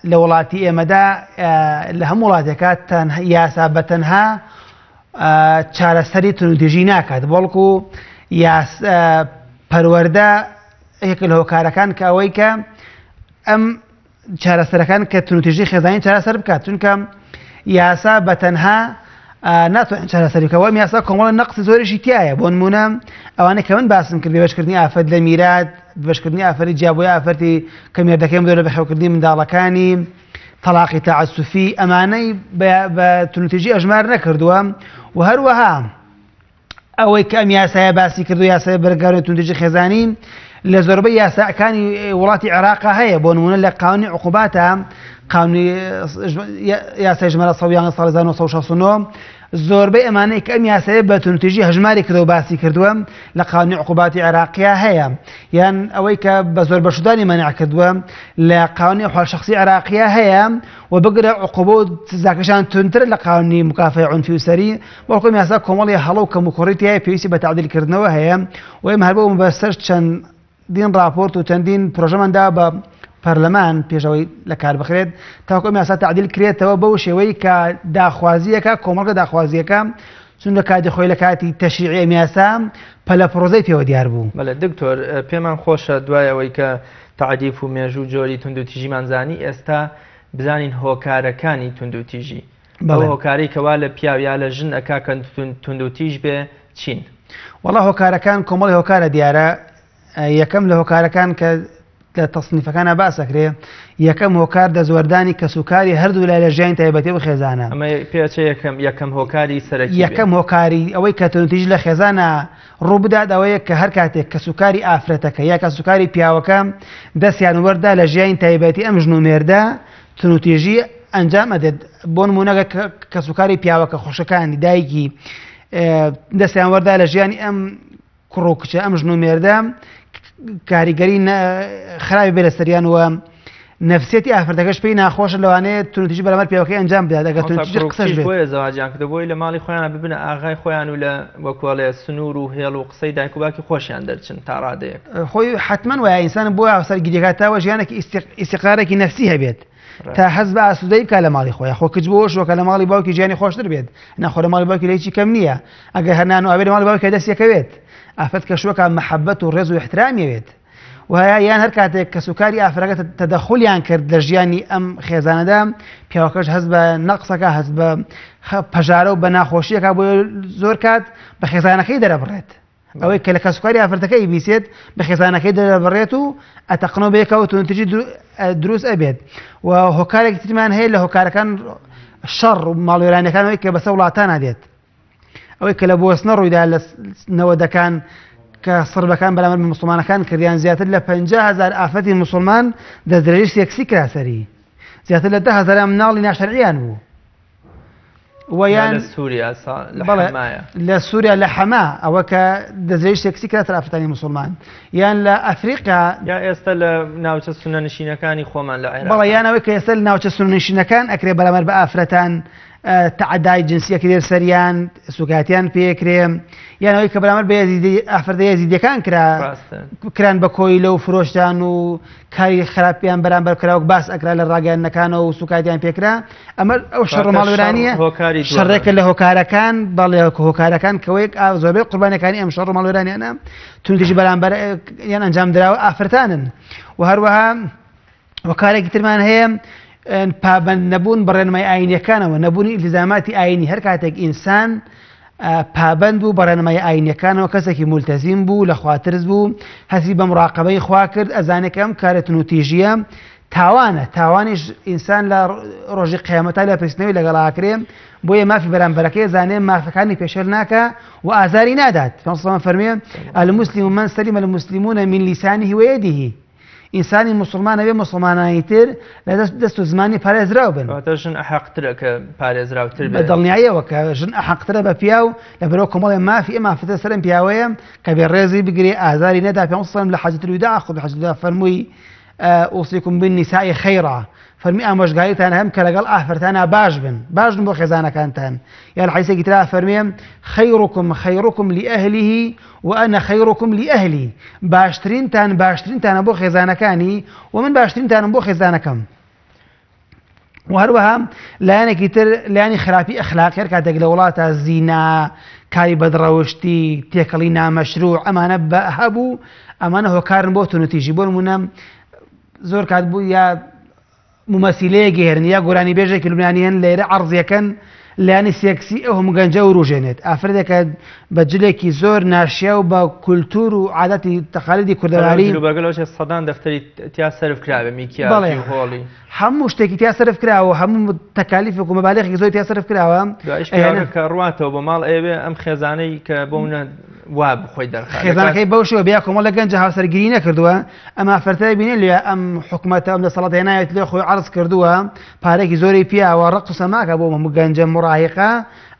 لە وڵاتی ئێمەدا لە هەموو وڵاتێکە یاسا بەتەنها چارەسەری تونند و تیژی ناکات بەڵکو پەروەردە یەک لە هۆکارەکان کە ئەوەی کە ئەم چارەسەرەکان کە تونند و تیژی خێزانی چارەسەر بکات چونکە یاسا بەتەنها ناتوانێت چارەسەری بکەوە ئەم یاسا کۆمەڵە نەقسی زۆریشی تایە بۆ نمونە ئەوانە کە من باسم کرد بەشکردنی ئافرەت لە میرات بەشکردنی ئافرەتی جیابۆی ئافرەتی کە مێردەکەی دۆرە بەخێوکردنی منداڵەکانی تەلاقی تەعەسوفی ئەمانەی بە تونند و تیژی ئەژمار نەکردووە و هەروەها ئەوەی کە ئەم یاسایە باسی کردو یاسای بەرەنگاربوونەوەی تونند و تیژی خێزانی لە زۆربەی یاساکانی وڵاتی عێراقا هەیە بۆ نمونە لە قانونی عقوباتە قانونی یاسای ژمارە 1969 زۆربەی ئەمانەی کە ئەم یاسایە بە تونند و تیژی هەژماری کردەوە باسی کردووە لە قانونی عقوباتی عێراقیا هەیە یان ئەوەی کە بە زۆر بەشدانی مەنع کردووە لە قانونی ئەحوال شەخسی عێراقیا هەیە و بگرە عقوبە و سزاکەشان تونتر لە قانونی مکافای عنفی و سەری بەڵکو ئەم یاسا کۆمەڵی هەڵە و کەم و کوڕی تایە پێویستی بە تعدیلکردنەوە هەیە و ئێمە هەر بۆ بەسەر چەندین راپۆرت و چەندین پرۆژەماندا بە پەرلەمان پێشەوەی لە کار بخرێت تاوەکو ئەم یاسا تعدیل کرێتەوە بەو شێوەی کە داخوازیەکە کۆمەڵگە داخوازیەکە چونکە کاتی خۆی لە کاتی تەشریعی ئەم یاسا پەلە پرۆزەی پێوە دیار بوو. بەڵێ دکتۆر پێمان خۆشە دوایەوەی کە تعدیف و مێژوو جۆری تونند و تیژیمان زانی ئێستا بزانین هۆکارەکانی تونند و تیژی بەڵێ هۆکاری کەوا لە پیاو یا لە ژن ئەکا کە تونند و تیژ بێ چین؟ وەڵا هۆکارەکان کۆمەڵی هۆکارە دیارە یەکەم لە هۆکارەکان کە لە تەصنیفەکانە باسەکرێ یەکەم هۆکار دەزوەردانی کەسوکاری هەردوو لای لە ژیانی تایبەتی و خێزانە ئەمە پێچە یەکەم هۆکاری سەرەکی یەکەم هۆکاری ئەوەی کە تونند و تیژی لە خێزانە ڕوو بدات ئەوەیە کە هەر کاتێک کەسوکاری ئافرەتەکە یا کەسوکاری پیاوەکە دەستیان وەردا لە ژیانی تایبەتی ئەم ژن و مێردە تونند و تیژی ئەنجام ئەدێت بۆ نمونەگە کەسوکاری پیاوەکە خۆشەکانی دایکی دەستیان وەردا لە ژیانی ئەم کوڕ و کچە ئەم ژن و مێردە کاریگەری خراپی بێ لە سەریان وە نفسێتی ئافرەتەکەش پێی ناخۆشە لەوانەیە تونوتیژی بەرامبەر پیاوەکەی ئەنجام بدات ئەگەر تونوتیژی قسەش بێت بۆیە زەواجیان کردە بۆی لە ماڵی خۆیانە ببنە ئاغای خۆیان و لە وەکوڵێ سنوور و هێڵ و قسەی دایک و باوکی خۆشیان دەرچن تا ڕادەیەک خۆی حتمما وایە ئینسان بۆ سەرگیریەکەتەوە ژیانێکی ئیستیقرارێکی نەفسی هەبێت تا حەز بە ئاسوودەی بکات لە ماڵی خۆیان خۆ کچ بۆ شوکە لە ماڵی باوکی ژیانی خۆشتر بێت نەخۆ لە ماڵی باوکی لەیکی کەم نییە ئەگەر هەرنان و ئاوێ لە ماڵی باوکی دەستیەکەوێت ئافرەت کە شوکە مەحەبەت و ڕێز و احترامەوێت وهەیە یان هەر کاتێک کە سوکاری ئافرەکە تەدەخولیان کرد لە ژیانی ئەم خێزانەدا پیاوەکەش هەست بە نەقسەکە هەست بە پەژارە و بە ناخۆشیەکە بۆ زۆر کات بە خێزانەکەی دەرەبڕێت ئەوەی کە لە کەسوکاری ئافرەتەکەی بیسێت بە خێزانەکەی دەرەبڕێت و ئەتەقنەوە بەیەکەوە تونتیژی دروست ئەبێت و هۆکارێکی ترمان هەیە لە هۆکارەکان شەڕ و ماڵوێرانەکانەوەی کە بەسەر وڵاتان نادێت ئەوەی کە لە بۆستنە ڕوویدا لە نەوەدەکان کە سڕبەکان بەرامبەر بە موسڵمانەکان کردیان زیاتر لە 50,000 ئافرەتی موسڵمان دەستدرێژی سێکسی کراسەری زیاتر لە 10,000 مناڵی ناشەرعیان بوو ویان لە سووریا لە حەما ئەوە کە دەستدرێژی سێکسی کراسەر ئافرەتانی موسڵمان یان لە ئەفریقا یا ئێستا لە ناوچە سونەنشینەکانی خۆمان لە عێراق بەڵێ یانەوەی کە ئێستا لە ناوچە سونەنشینەکان ئەکرێ بەرامبەر بە ئافرەتان تعدای جنسیەکی دێر سەریان سوکاتیان پێکرێ یانەوەی کە بەرامبەر بە ئافرەتە یەزیدیەکان کران بە کۆی لەو فرۆشتان و کاری خراپیان بەرامبەر کراوە باس ئەکرا لە ڕاگەیاندنەکانەوە و سوکاتیان پێکرا ئەمە ئەو شەڕ ماڵوێرانیە شەڕێکە لە هۆکارەکان بەڵێ هۆکارەکان کەوەیەک زۆربەی قوربانیەکانی ئەم شەڕ ماڵوێرانیانە تونتیژی بەرامبەر یان ئەنجام دراوە ئافرەتانن و هەروەها هۆکارێکی ترمان هەیە پابند نەبوون بەڕێنمای ئاینیەکانەوە نەبوونی ئیلتزاماتی ئاینی هەر کاتێک ئینسان پابند بوو بەڕێنمای ئاینیەکانەوە کەسێکی مولتەزیم بوو لە خواترز بوو هەستی بە مراقبەی خوا کرد ئەزانێکم کارە تونوتیژیە تاوانە تاوانیش ئینسان لە ڕۆژی قیامەتە لە پرسنەوەی لەگەڵاکرێ بۆیە مافی بەرامبەرەکەی زانێ مافەکانی پێشێل ناکە و ئازاری نادات فەرمێ المسلم من سلم المسلمون من لسانه ويده ئینسانی مسلمانە بێ مسلمانانی تر لە دەست و زمانی پارێزراو بن ژن ئەحەقترە کە پارێزراوتر بە دڵنیاییەوە کە ژن ئەحەقترە بە پیا و لە بەرەو کۆمەڵی مافی ئێمە ئافرەتە سەرم پیاوەیە کە بێ ڕێزی بگرێ ئازاری نەدا پێ سەلەم لە حەجەتول وداع خود حەجەتول وداع فەرمووی ئوصیکم بالنساء خەیرا فەرمی ئامۆژگاریتان هەم کە لەگەڵ ئافرەتانە باش بن بۆ خێزانەکانتان یا لە حەدیثێکی ترا فەرمێ خەیڕکم لئەهلیه وأنا خيركم لأهلي باشترینتانە بۆ خێزانەکانی و من باشترینتانم بۆ خێزانەکەم و هەروەها لایەنێکی تر لایەنی خراپی ئەخلاقی هەر کاتێک لە وڵاتە زینا کاری بەدڕەوشتی تێکەڵی نامەشروع ئەمانە هەبوو ئەمانە هۆکارن بۆ تونوتیژی بۆ نمونە زۆر کات بوو یا ممەسیلەیەکی هێرن یا گۆرانی بێژێکی لوبنانی هەن لێرە عەرزیەکەن لایەنی سێکسی ئەو هەموو گەنجە و ڕوژێنێت ئافرەتێکە بە جلێکی زۆر ناشیا و بە کولتور و عادەتی تەقالیدی کوردەواری سەدان دەفتەری تیا سەرف کراوە میکیاژی هۆڵی هەموو شتێکی تیا سەرف کراوە هەموو تەکالیف و مەبالغێکی زۆر تیا سەرف کراوە کە ڕواتەوە بە ماڵ ئێوێ ئەم خێزانەی کە بۆونە وا بخۆی دەرخات خێزانەکەی بەو شێوە بیا کۆمەڵە گەنجە هاوسەرگیری نەکردووە ئەم ئافرەتە بینێ لێ ئەم حکوومەتە ئەم دەسەڵات هێنایەت لێ خۆی عەرز کردووە پارێکی زۆری پیاوە ڕق و سەماکە بۆ هەموو گەنجە مڕاهقە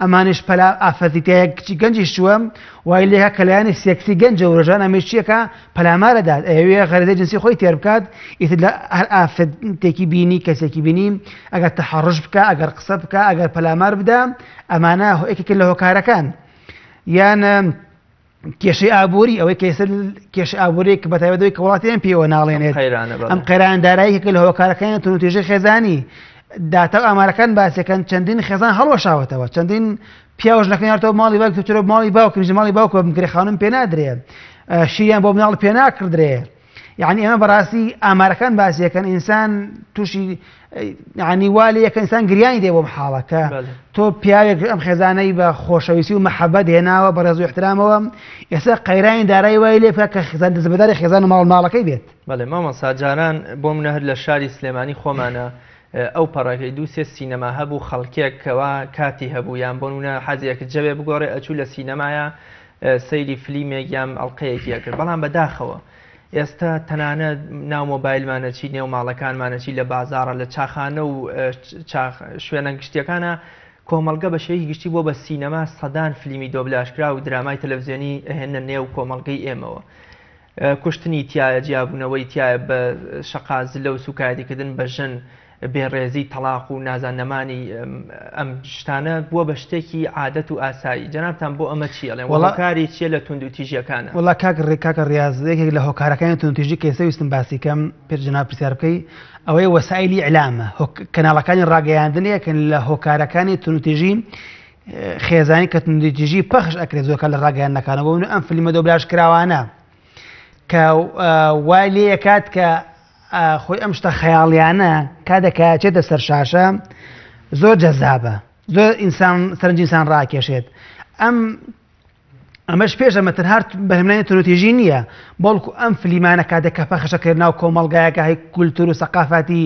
ئەمانش پەلا ئافرەتیتەیە کچی گەنجی شووە وای لێها کەلایانی سێکسی گەنجە و ڕۆژان ئەمێشیەکە پەلامارەدات ئەوێ غەرەزەی جنسی خۆی تێر بکات ئیتر لە هەر ئافرەتێکی بینی کەسێکی بینی ئەگەر تەحەڕش بکە ئەگەر قسە بکە ئەگەر پەلامار بدا ئەمانە ئێکێک لە هۆکارەکان یان کێشەی ئابووری ئەوەی کێشە ئابوورێک بە تایبەتەوەی کە وڵاتیان پێوە ناڵێنێت ئەم قەیرانداراییەکە لە هۆکارەکانی تونوتیژەی خێزانی داتا و ئامارەکان باسیەکەن چەندین خێزان هەڵوەشاوەتەوە چەندین پیاوەش نەکەنیارەوە ماڵی باوک تۆ ماڵی باوکم ماڵی باوکە بمکرێ خانم پێ نادرێ شیریان بۆ مناڵ پێ ناکردرێ یعنی ئەمە بەڕاستی ئامارەکان باسیەکەن ئینسان تووشی یعنی والی یەکە ئینسان گریانی دێ بۆ حاڵەکە تۆ پیاوێک ئەم خێزانەی بە خۆشەویستی و مەحەبەت هێناوە بە ڕێز و احترامەوە ئێستا قەیرانی دارایی وای لێ بکە کە خێزان دەستبەداری خێزان و ماڵەکەی بێت بەڵێ مامۆستا جاران بۆ منە هەر لە شاری سلێمانی خۆمانە ئەو پەڕەکەی دووسێ سینەما هەبوو خەڵکێکەوە کاتی هەبوو یان بۆ نمونە حەزێک جەوێ بگۆڕێ ئەچوو لە سینەمایە سەیری فلیمێک یان ئەڵلقەیەکی کرد بەڵام بەداخەوە ئێستا تەنانەت ناو مۆبایلمانەچی نێو ماڵەکانمانەچی لە بازاڕە لە چاخانە و شوێنە گشتیەکانە کۆمەڵگە بە شێوەیەکی گشتی بۆ بە سینەما سەدان فلیمی دۆبلاژکرا و درامای تەلەڤیزیۆنی هێنە نێو کۆمەڵگەی ئێمەوە کوشتنی تایە جیابوونەوەی تایە بە شەقازلە و سوکایەتیکردن بە ژن بێڕێزی تەلاق و نازانەمانی ئەم شتانە بووە بە شتێکی عادەت و ئاسایی. جەنابتان بۆ ئەمە چی ئەڵێن هۆکاری چیە لە تونند و تیژیەکانە؟ وەڵا کاکە ڕاز یەکێک لە هۆکارەکانی تونندتیژی کە ئێستا ویستم باسی کەم پێش جەناب پرسیار بکەی ئەوەی وەسایلی ئیعلامە کەناڵەکانی ڕاگەیاندنەیەکن لە هۆکارەکانی تونندتیژی خێزانی کە تونندتیژی پەخش ئەکرێت زۆرکە لە ڕاگەیاندنەکانەوە بوون ئەم فیلمە دۆبلاژ کراوانە کە وای لێ کات کە خۆی ئەم شتە خەیاڵیانە کاتێکە چێتە سەر شاشە زۆر جەذابە، زۆر سەرنجی ئینسان ڕاکێشێت. ئەمەش پێش ئەمە تەنها بەهێمنانی تونندتیژی نییە، بەڵکو ئەم فلیمانە کاتێککە پەخشەکرد ناو کۆمەڵگایەکە هەی کولتور و سەقافەتی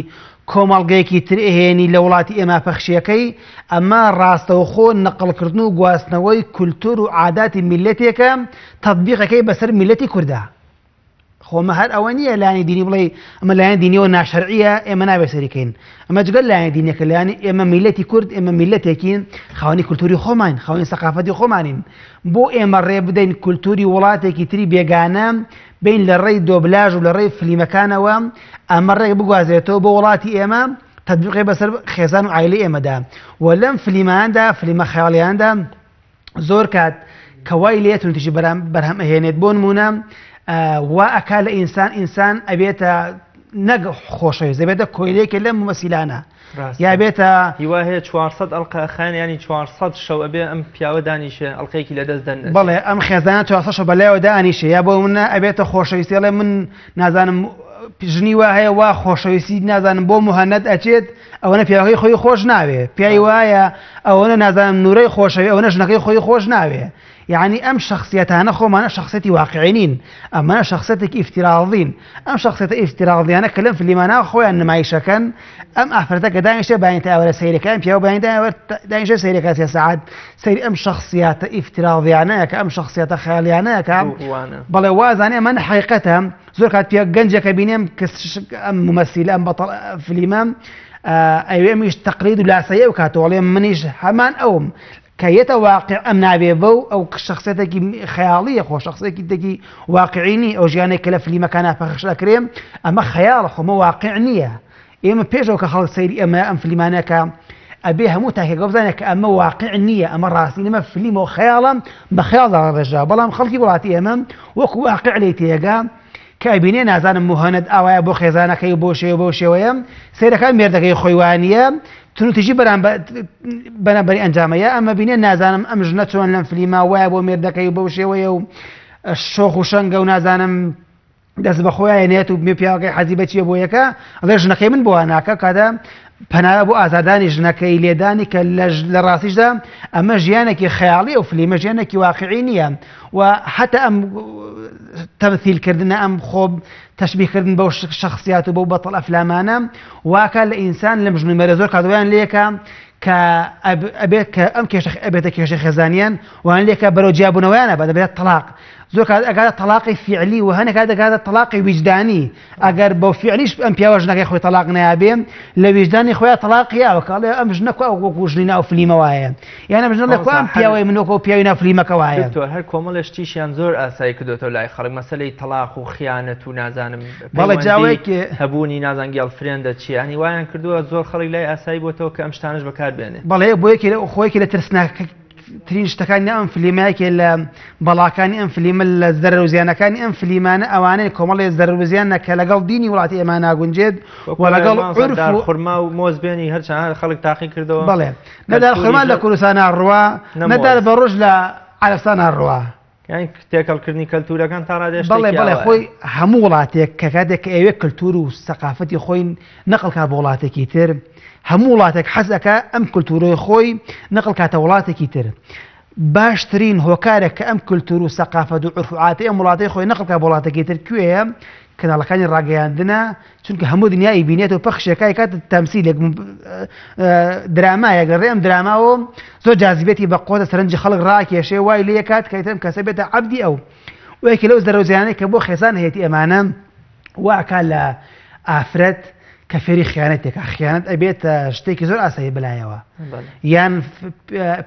کۆمەڵگەیەکی تر ئێهێنی لە وڵاتی ئێمە پەخشیەکەی ئەمە ڕاستەوخۆ نەقڵکردن و گواستنەوەی کولتور و عاداتی میلەتێکە تەطبیقەکەی بەسەر میلەتی کوردە. خۆمە هەر ئەوە نییە لایەنی دینی بڵێ ئەمە لایەن دینیەوە ناشەرعیە ئێمە نابێت سەریکەین، ئەمە جگەل لایەن دینیەکە لایەنی ئێمە میلەتی کورد ئێمە میلەتێکین خاوەنی کولتوری خۆمان خاوەنی سەقافەتی خۆمانین. بۆ ئێمە ڕێ بدەین کولتوری وڵاتێکی تری بێگانە بین لە ڕێی دۆبلاژ و لە ڕێی فلیمەکانەوە ئەمە ڕێک بگوازرێتەوە بۆ وڵاتی ئێمە تەطبیقی بەسەر خێزان و عایلەی ئێمەدا. و لەم فلیماندا فلیمە خەیاڵیاندا زۆر کات کەوای لێ تونندتیژی بەرهەم ئەهێنێت. بۆ نمونە وا ئەکا لە ئینسان ئەبێتە نەک خۆشەویست دەبێتە کۆیلێکی لەم مەسیلانە یا بێتە هیوا هەیە 400 ئەڵقە خان ینی 400 شەو ئەبێ ئەم پیاوە دانیشێ ئەڵقەیەکی لەدەست دەن. بەڵێ ئەم خێزانە 400 شەو بەلایەوە دانیشێ یا بۆ منە ئەبێتە خۆشەویستی ئەڵێ من نازانم ژنی وا هەیە وا خۆشەویستی نازانم بۆ موهەنەت ئەچێت ئەوەنە پیاوەکەی خۆی خۆش ناوێ پیاوی وایە ئەوەنە نازانم نورەی خۆشەوی ئەوەنە ژنەکەی خۆی خۆش ناوێ. يعني ئەم شخصیەتانە خۆمانە شخصەتی واقعینین ئەمانە شخصەتێکی ئیفتراضین ئەم شخصیەتە ئیفتراضیانە کە لەم فلیمانە خۆیان نمایشەکەن ئەم ئافرەتە کە دانیشتە باینتە ئەوەرە سەیرەکان پیاوە باینتە دانیشتە سەیرەکە 3 ساعات سەیری ئەم شخصیاتە ئیفتراضیانەیە کە ئەم شخصیەتە خەیاڵیانەیە کە بەڵێ وازانێ ئەمە حقیقەتە زۆر کات پێ گەنجەکە بینێم کە ئەم ممثلە ئەم بەتەڵ فلیمە ئەوێ ئەمیش تەقلید و لاسەیە و کاتەوەڵێ منیش هەمان ئەوم کەیەتە واقع ئەم نابێ بەو ئەو شخصێتێکی خەیاڵیە خۆ شخصێکی دەکی واقعینی ئەو ژیانێک کە لە فلیمەکانە پەخش ئەکرێم ئەمە خەیاڵە خۆمە واقع نییە. ئێمە پێشەوە کە خەڵک سەیری ئەمە ئەم فلیمانەکە ئەبێ هەموو تاکێکە بزانێت کە ئەمە واقع نییە ئەمە ڕاستی نەمە فلیم و خەیاڵم بە خەیاڵدا ڕێژا بەڵام خەڵکی وڵاتی ئێمە وەکو واقع لێ تێگا کە ئەبینێ نازانم موهەنەت ئاوایە بۆ خێزانەکەی بۆ شێوەیە سەیرەکان مێردەکەی خۆی وانیە تونندتیژی بەرامبەری ئەنجامەیە ئەمە بینێ نازانم ئەم ژنە چۆن لەم فلیما وایە بۆ مێردەکەی بەو شێوەیە و شۆخ و شەنگە و نازانم دەست بە خۆیان نێت و مێ پیاوەکەی حەزی بەچیە بۆ یەکە ئەڵێ ژنەکەی من بۆ ناکە کاتە پەنایە بۆ ئازادانی ژنەکەی لێدانی کە لە ڕاستیشدا ئەمە ژیانێکی خەیاڵی ئەو فلیمە ژیانێکی واقعی نییە و حتا ئەم تەمثیلکردنە ئەم خۆ تەشبیهکردن بەو شخصیات و بەو بەتەڵ ئەفلامانە واکە لە ئینسان لەم ژنومەرە زۆر کاتویان لێکە کە ئەبێت کە ئەم ئەبێتە کێشەی خێزانیان وان لێکە بەرەو جیابوونەوەیانە بە دەبێت تەلاق زۆر ئەگاتە تەلاقی فیعلی و هەنێک دەگاتە تەلاقی ویجدانی ئەگەر بەو فیعلیش ئەم پیاوە ژنەکەی خۆی تەلاق نایابێ لە ویجدانی خۆیان تەلاقیاوە کە ئەڵێ ئەم ژنە وەکو ژنی ناو فلیمە وایە یان ئەم ژنە لە کوام پیاوەی من وەکو پیاوی ناو فلیمەکە وایە. هەر کۆمەڵێک تیشیان زۆر ئاسایی کردوتەوە لای خەڵک مەسەلەی تەلاق و خیانەت و نازانم بەڵێ جاوەیەکی هەبوونی نازان گێڵفرێندە چی ئەنی وایان کردووە زۆر خەڵک لای ئاسایی بۆتەوە کە ئەم شتانش بەکاربێنێ. بەڵێ بۆ یەکێ خۆیەکی لە ترسناکە ترین شتەکانی ئەم فلیمایەکێ لە بەڵاکانی ئەم فلیمە لە زەرەر و زیانەکانی ئەم فلیمانە ئەوانەیە کۆمەڵی زەرەر و زیانە کە لەگەڵ دینی وڵاتی ئێمە ناگونجێت و لەگەڵ عورف و خورما و مۆزبێنی هەرچەند خەڵک تاقی کردەوە. بەڵێ نەدار خورما لە کوردستان ڕوا نەدار بە ڕۆژ لە عەرەبستان ڕوا یعنی تێکەڵکردنی کەلتورەکان تا ڕادێشتێکی بەڵێ خۆی هەموو وڵاتێک کە کاتێک کە ئەوێ کەلتور و سەقافەتی خۆی نەقڵ کات بە وڵاتێکی تر هەموو وڵاتێک حەز دەکا ئەم کولتورۆی خۆی نەقڵ کاتە وڵاتێکی تر. باشترین هۆکارێک کە ئەم کولتور و سەقافەت و عورف و عادەتی ئەم وڵاتی خۆی نەقڵ کات بە وڵاتێکی تر کوێیە؟ کەناڵەکانی ڕاگەیاندنە چونکە هەموو دنیای بینێت و پەخشەکەی کات تەمسیلێک درامایە گەڕێ ئەم دراماوە زۆر جاذبێتی بە قۆتە سەرنجی خەڵک ڕاکێشێ وای لێ کات کە ئەم کەسە بێتە عەبدی ئەو وەیەکی لەو زەرەوزیانەی کە بۆ خێزان هەیەتی ئەمانە واکە لە ئافرەت کە فێری خیانەتێکە خیانەت ئەبێت شتێکی زۆر ئاسایی بلایەوە یان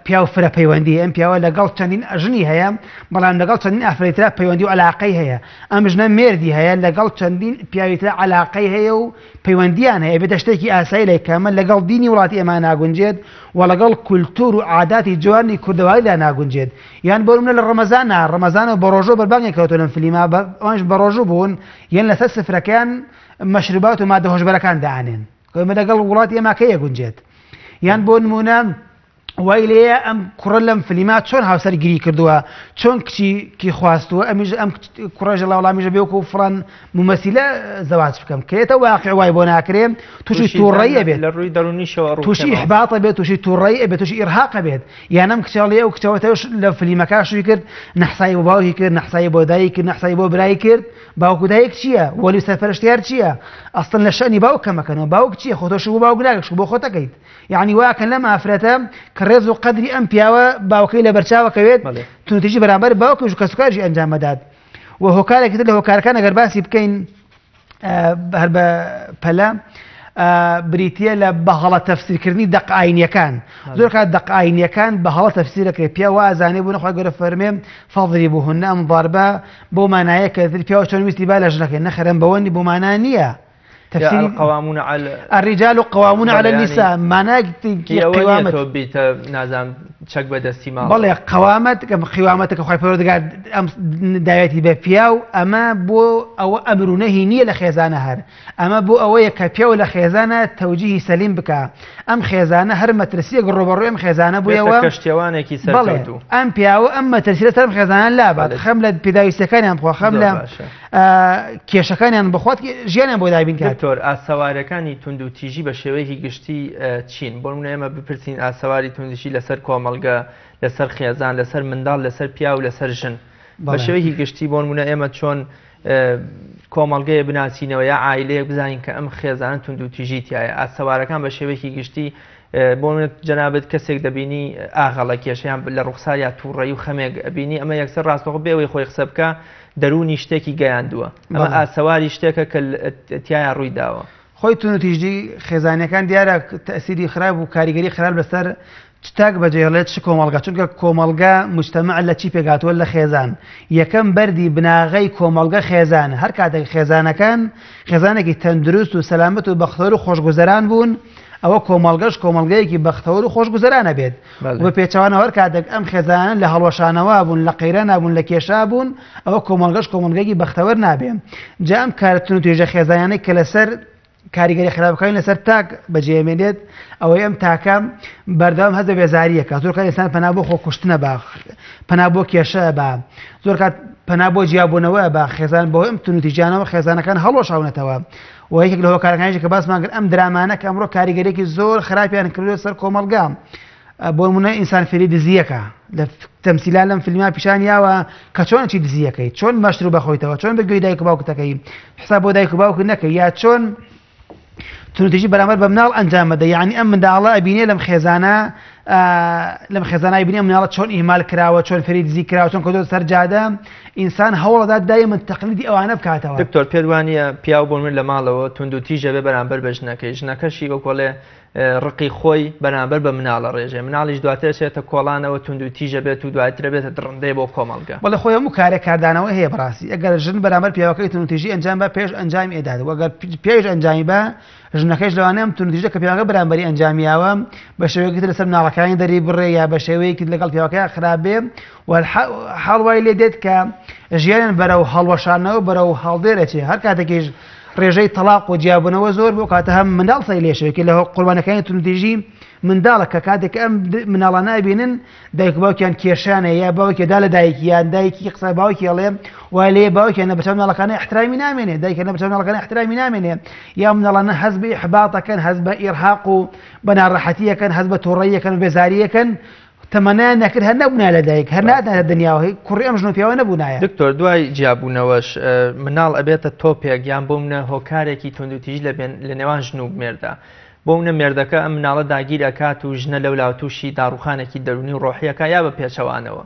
پیا و فرە پەیوەندی ئەم پیاوە لەگەڵ چەندین ئەژنی هەیە بەڵام لەگەڵ چەندین ئافرەترا پەیوەندی و عەلاقەی هەیە ئەم ژنە مێردی هەیە لەگەڵ چەندین پیاویترا عەلاقەی هەیە و پەیوەندیان هەیە بێتە شتێکی ئاسایی لە کامە لەگەڵ دینی وڵاتی ئێمە ناگونجێت و لەگەڵ کولتور و عاداتی جوانی کوردەواییدا ناگونجێت یان بۆ نمونە لە ڕەمەزانە بە ڕۆژۆ بەربانگێک کەوتو لەم فیلما ئەوانش بە ڕۆژوو بوون یان لەسەر سفرەکان مەشروبات و مادە هۆشبەرەکان داهێنن ئێمە لەگەڵ وڵاتی ئێمە کە یەگونجێت یان بۆ نمونە وای لێیە ئەم کوڕە لەم فلیما چۆن هاوسەرگیری کردووە چۆن کچی خواستووە ئەم کوڕەژە لە وەڵامیژە بێوەکو فڵان ممەسیلە زەواج بکەم کێتە واقع وای بۆ ناکرێن تووشی تووڕەیە بێت لە ڕووی دەرونیشەوە تووشی ئیحباطە بێت تووشی تووڕەیە بێت تووشی ئیرهاقە بێت یان ئەم کچەڵێ و کچەوەتەوەش لە فلیمەکە شووی کرد نەحسایی بۆ باوکی کرد نەحسایی بۆ دایک کرد نەحسایی بۆ برای کرد باوکو دایک چییە وەلی سەرپەرشتیار چییە ئەستن لە شەنی باوکەمەکەنەوە باوک چییە خۆتۆش بۆ باوک ناگەش بۆ خۆتەکەیت یعنی واکەن لەم ئافرەتە کە ڕێز و قەدری ئەم پیاوە باوکەی لە بەرچاوەکەوێت تونتیژی بەرامبەر باوکی و کەسوکارژی ئەنجام بدات و هۆکارێکی تر لە هۆکارەکان ئەگەر باسی بکەین هەر بە پەلە بریتە لە بەهەڵە تەفسیرکردنی دەقائینیەکان زۆر کات دەقائینیەکان بەهەڵە تەفسیرەکرێت پیاوە ئازانێ بوو نەخوای گەورە فەرمێ فەضریبوهن ئەم ضاربە بۆ مانایە کە پیاوە چۆن ویستی با لە ژنەکەی نەخەرەم بەوەندی بۆ مانا نییە قوامون على الرجال قوامون على النساء معناه قوامت بيت نازم چەک بەدەستی ماوە بەڵێ قەوامەت قیوامەتەکە خۆی پەروەردگار ئەم داوێتی بە پیاو ئەمە بۆ ئەوە ئەمر و نەهی نییە لە خێزانە هەر ئەمە بۆ ئەوەیە کە پیاو لە خێزانە تەوجیهی سەلیم بکە ئەم خێزانە هەر مەترسیەک ڕۆبەڕۆی ئەم خێزانە بوویەوە کەشتێوانێکی سەرکەوتوو ئەم پیاوە ئەم مەترسیە سەر خێزانان لابات خەم لە پێداویستەکانیان بخوا خەم لە کێشەکانیان بخوات ژیانیان بۆ دابین کات دکتۆر ئاسەوارەکانی تونند و تیژی بە شێوەیەکی گشتی چین بۆ نمونە ئێمە بپرسین ئاسەواری توندشی لەسەر کۆمەڵگە لەسەر خێزان لەسەر منداڵ لەسەر پیا و لەسەر ژن بە شێوەیەکی گشتی بۆ نمونە ئێمە چۆن کۆمەڵگەیە بناسیینەوە یا عایلەیەک بزانین کە ئەم خێزانە تونند و تیژی تایە ئاسەوارەکان بە شێوەیەکی گشتی بۆ جەنابەت کەسێک دەبینی ئاغەڵە کێشەیان لە ڕوخسار یا تووڕەیی و خەمێک ئەبینی ئەمە یەکسەر ڕاستەوە بێەوەی خۆی قسە بکە دەرونی شتێکی گەیاندووە ئەمە ئاسەواری شتێکە کە تایە ڕووی داوە خۆی تون و تیژی خێزانەکان دیارە تەسیری خراپ و کاریگەری خراپ لەسەر چتاک بەجێڵێت چ کۆمەڵگا چونکە کۆمەڵگا مجتەمع لە چی پێگاتوە لە خێزان یەکەم بەردی بناغەی کۆمەڵگە خێزان هەر کاتێک خێزانەکان خێزانێکی تەندروست و سەلامەت و بەختەوەر و خۆشگوزەران بوون ئەوە کۆمەڵگەش کۆمەڵگەیەکی بەختەوەر و خۆشگوزەرانە بێت بە پێچەوانەوە هەر کاتێک ئەم خێزانان لە هەڵوەشانەوە بوون لە قەیرە نابوون لە کێشا بوون ئەوە کۆمەڵگەش کۆمەڵگەیەکی بەختەوەر نابێت جا ئەم کارتون و توێژە خێزانانەی کە لەسەر کاریگەری خراپەکانی لەسەر تاک بەجێمێنێت ئەوەی ئەم تاکە بەردەوام هەز بە بێزاریەکە زۆر کات ئێستا پەنا بۆ خۆکوشتنە بە پەنا بۆ کێشە بە زۆر کات پەنا بۆ جیابوونەوە بە خێزان بۆ ئەم تونوتیجانەوە خێزانەکان هەڵۆشاونەتەوە و یەکێک لە هۆکارەکانیش کە باسمان کرد ئەم درامانە کە ئەمڕۆ کاریگەرێکی زۆر خراپیان کردوێت سەر کۆمەڵگا بۆ نمونە ئینسان فێری دزیەکە لە تەمسیلا لەم فیلما پیشانیاوە کە چۆن چی دزیەکەی چۆن مەشتر بەخۆیتەوە چۆن بەگوێی دایک و باوکتەکەی حساب بۆ دایک و باوک نەکەی یا چۆن تونتیژی بەرامبەر بە مناڵ ئەنجام بدە یعنی ئەم منداڵە ئەبینێ لەم خێزانە بینێ مناڵە چۆن ئیمال کراوە چۆن فێری دزی کراوە چۆن کەوتۆ سەر جادە ئینسان هەوڵەدا دایمەن تەقلیدی ئەوانە بکاتەوە دکتۆر پێت وانە پیاو بۆ من لە ماڵەوە تونند و تیژە بێ بەرامبەر بە ژنەکەی ژنەکەشی وەکۆڵێ ڕقی خۆی بەرامبەر بە مناڵە ڕێژێ مناڵیش دواتر چێتە کۆڵانەوە تونند و تیژە بێت و دواترە بێتە دڕندەی بۆ کۆمەڵگە بەڵێ خۆی هەموو کارێک کاردانەوە هەیە بەڕاستی ئەگەر ژن بەرامبەر پیاوەکەی تونند و تیژی ئەنجام بە پێش ئەنجامی ئێداد وەگەر پێش ئەنجامی بە ژنەکەش لەوانەیە تونند و تیژە کە پیاوەکە بەرامبەری ئەنجامیاوە بە شێوەیەکی تر لەسەر مناڵەکانی دەری بڕێ یا بە شێوەیەکی لەگەڵ پیاوەکەی خراپ بێ هەڵوای لێ دێت کە ژیانیان بەرەو هەڵوەشانەوە بەرەو هەڵدێرەچێ هەر کاتێکیش ڕێژەی تەلاق و جیاببوونەوە زۆر بۆ کاتە هەم منداڵ سەی لێشەوەیەکی لە قوربانەکانی تونندیژی منداڵە کە کاتێک ئەم مناڵانە ئەبینن دایک باوکیان کێشانە یا باوکێدا لە دایکیان دایکی قسە باوکی ئەڵێ وای لێ باوکیان بەچەند مناڵەکانی احترامی نامێنێ دایکیان بەچەند مناڵەکانی احترامی نامێنێ یا مناڵانە هەز بە ئیحباطەکەن هەز بە ئیرهاق و بە ناڕەحەتیەکەن هەز بە تووڕەییەکەن بێزاریەکەن تەمەنایان نەکرد هەر نەبوونا لە دایک هەر نادانە دنیاوە کوڕی ئەم ژن و پیاوە نەبوونایە دکتۆر دوای جیابوونەوەش مناڵ ئەبێتە تۆپێک یان بۆ منە هۆکارێکی تونند و تیژ لە نێوان ژن و مێردە بۆ منە مێردەکە ئەم مناڵە داگیر ئەکات و ژنە لەولاو تووشی داڕوخانێکی دەرونی و ڕۆحیەکە یا بە پێچەوانەوە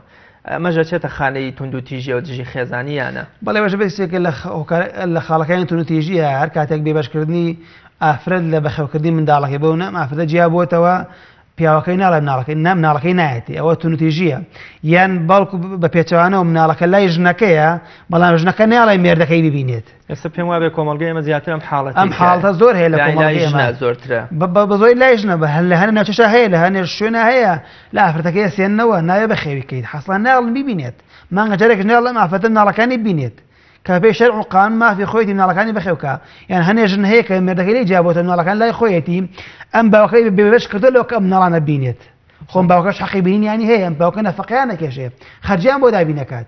ئەمەژە چێتە خانەی تونند و تیژی و دژی خێزانیانە بەڵێ بەش بێتێکە لە خاڵەکانی تونند و تیژیە هەر کاتێک بێبەشکردنی ئافرەت لە بەخێوکردنی منداڵەکە بەونە ئافرەتە جیابووەتەوە پیاوەکەی ناڵێ مناڵەکەی نایەتی ئەوە تونوتیژیە یان باڵکو بە پێچەوانەوە مناڵەکە لای ژنەکەیە بەڵام ژنەکە ناڵی مێردەکەی ببینێت ئێستا پێم وابێ کۆمەڵگەی ئەمە زیاتر ئەم حاڵەتە زۆر هەیە لە کۆمەڵگەی ئێمە زۆرترە بە زۆری لای ژنە بە لە هەنە ناوچەشە هەیە لە هەنێ شوێنە هەیە لە ئافرەتەکەی سێننەوە ناوێ بە خێوی بکەیت حەسڵان ناڵن ببینێت مانگە جارێک ناڵ لەم ئافرەتە مناڵەکانی ببینێت کە پێی شەرع و قانون مافی خۆیەتی مناڵەکانی بەخێوکە یان هەنێ ژن هەیە کە مێردەکەی لێی جیابۆتە مناڵەکان لای خۆیەتی ئەم باوەکەی بێبەش کردو لەوە کە ئەم مناڵانە بینێت خۆم باوکەش حەقی بینیانی هەیە ئەم باوکە نەفەقیان نەکێشێ خەرجیان بۆ دابینەکات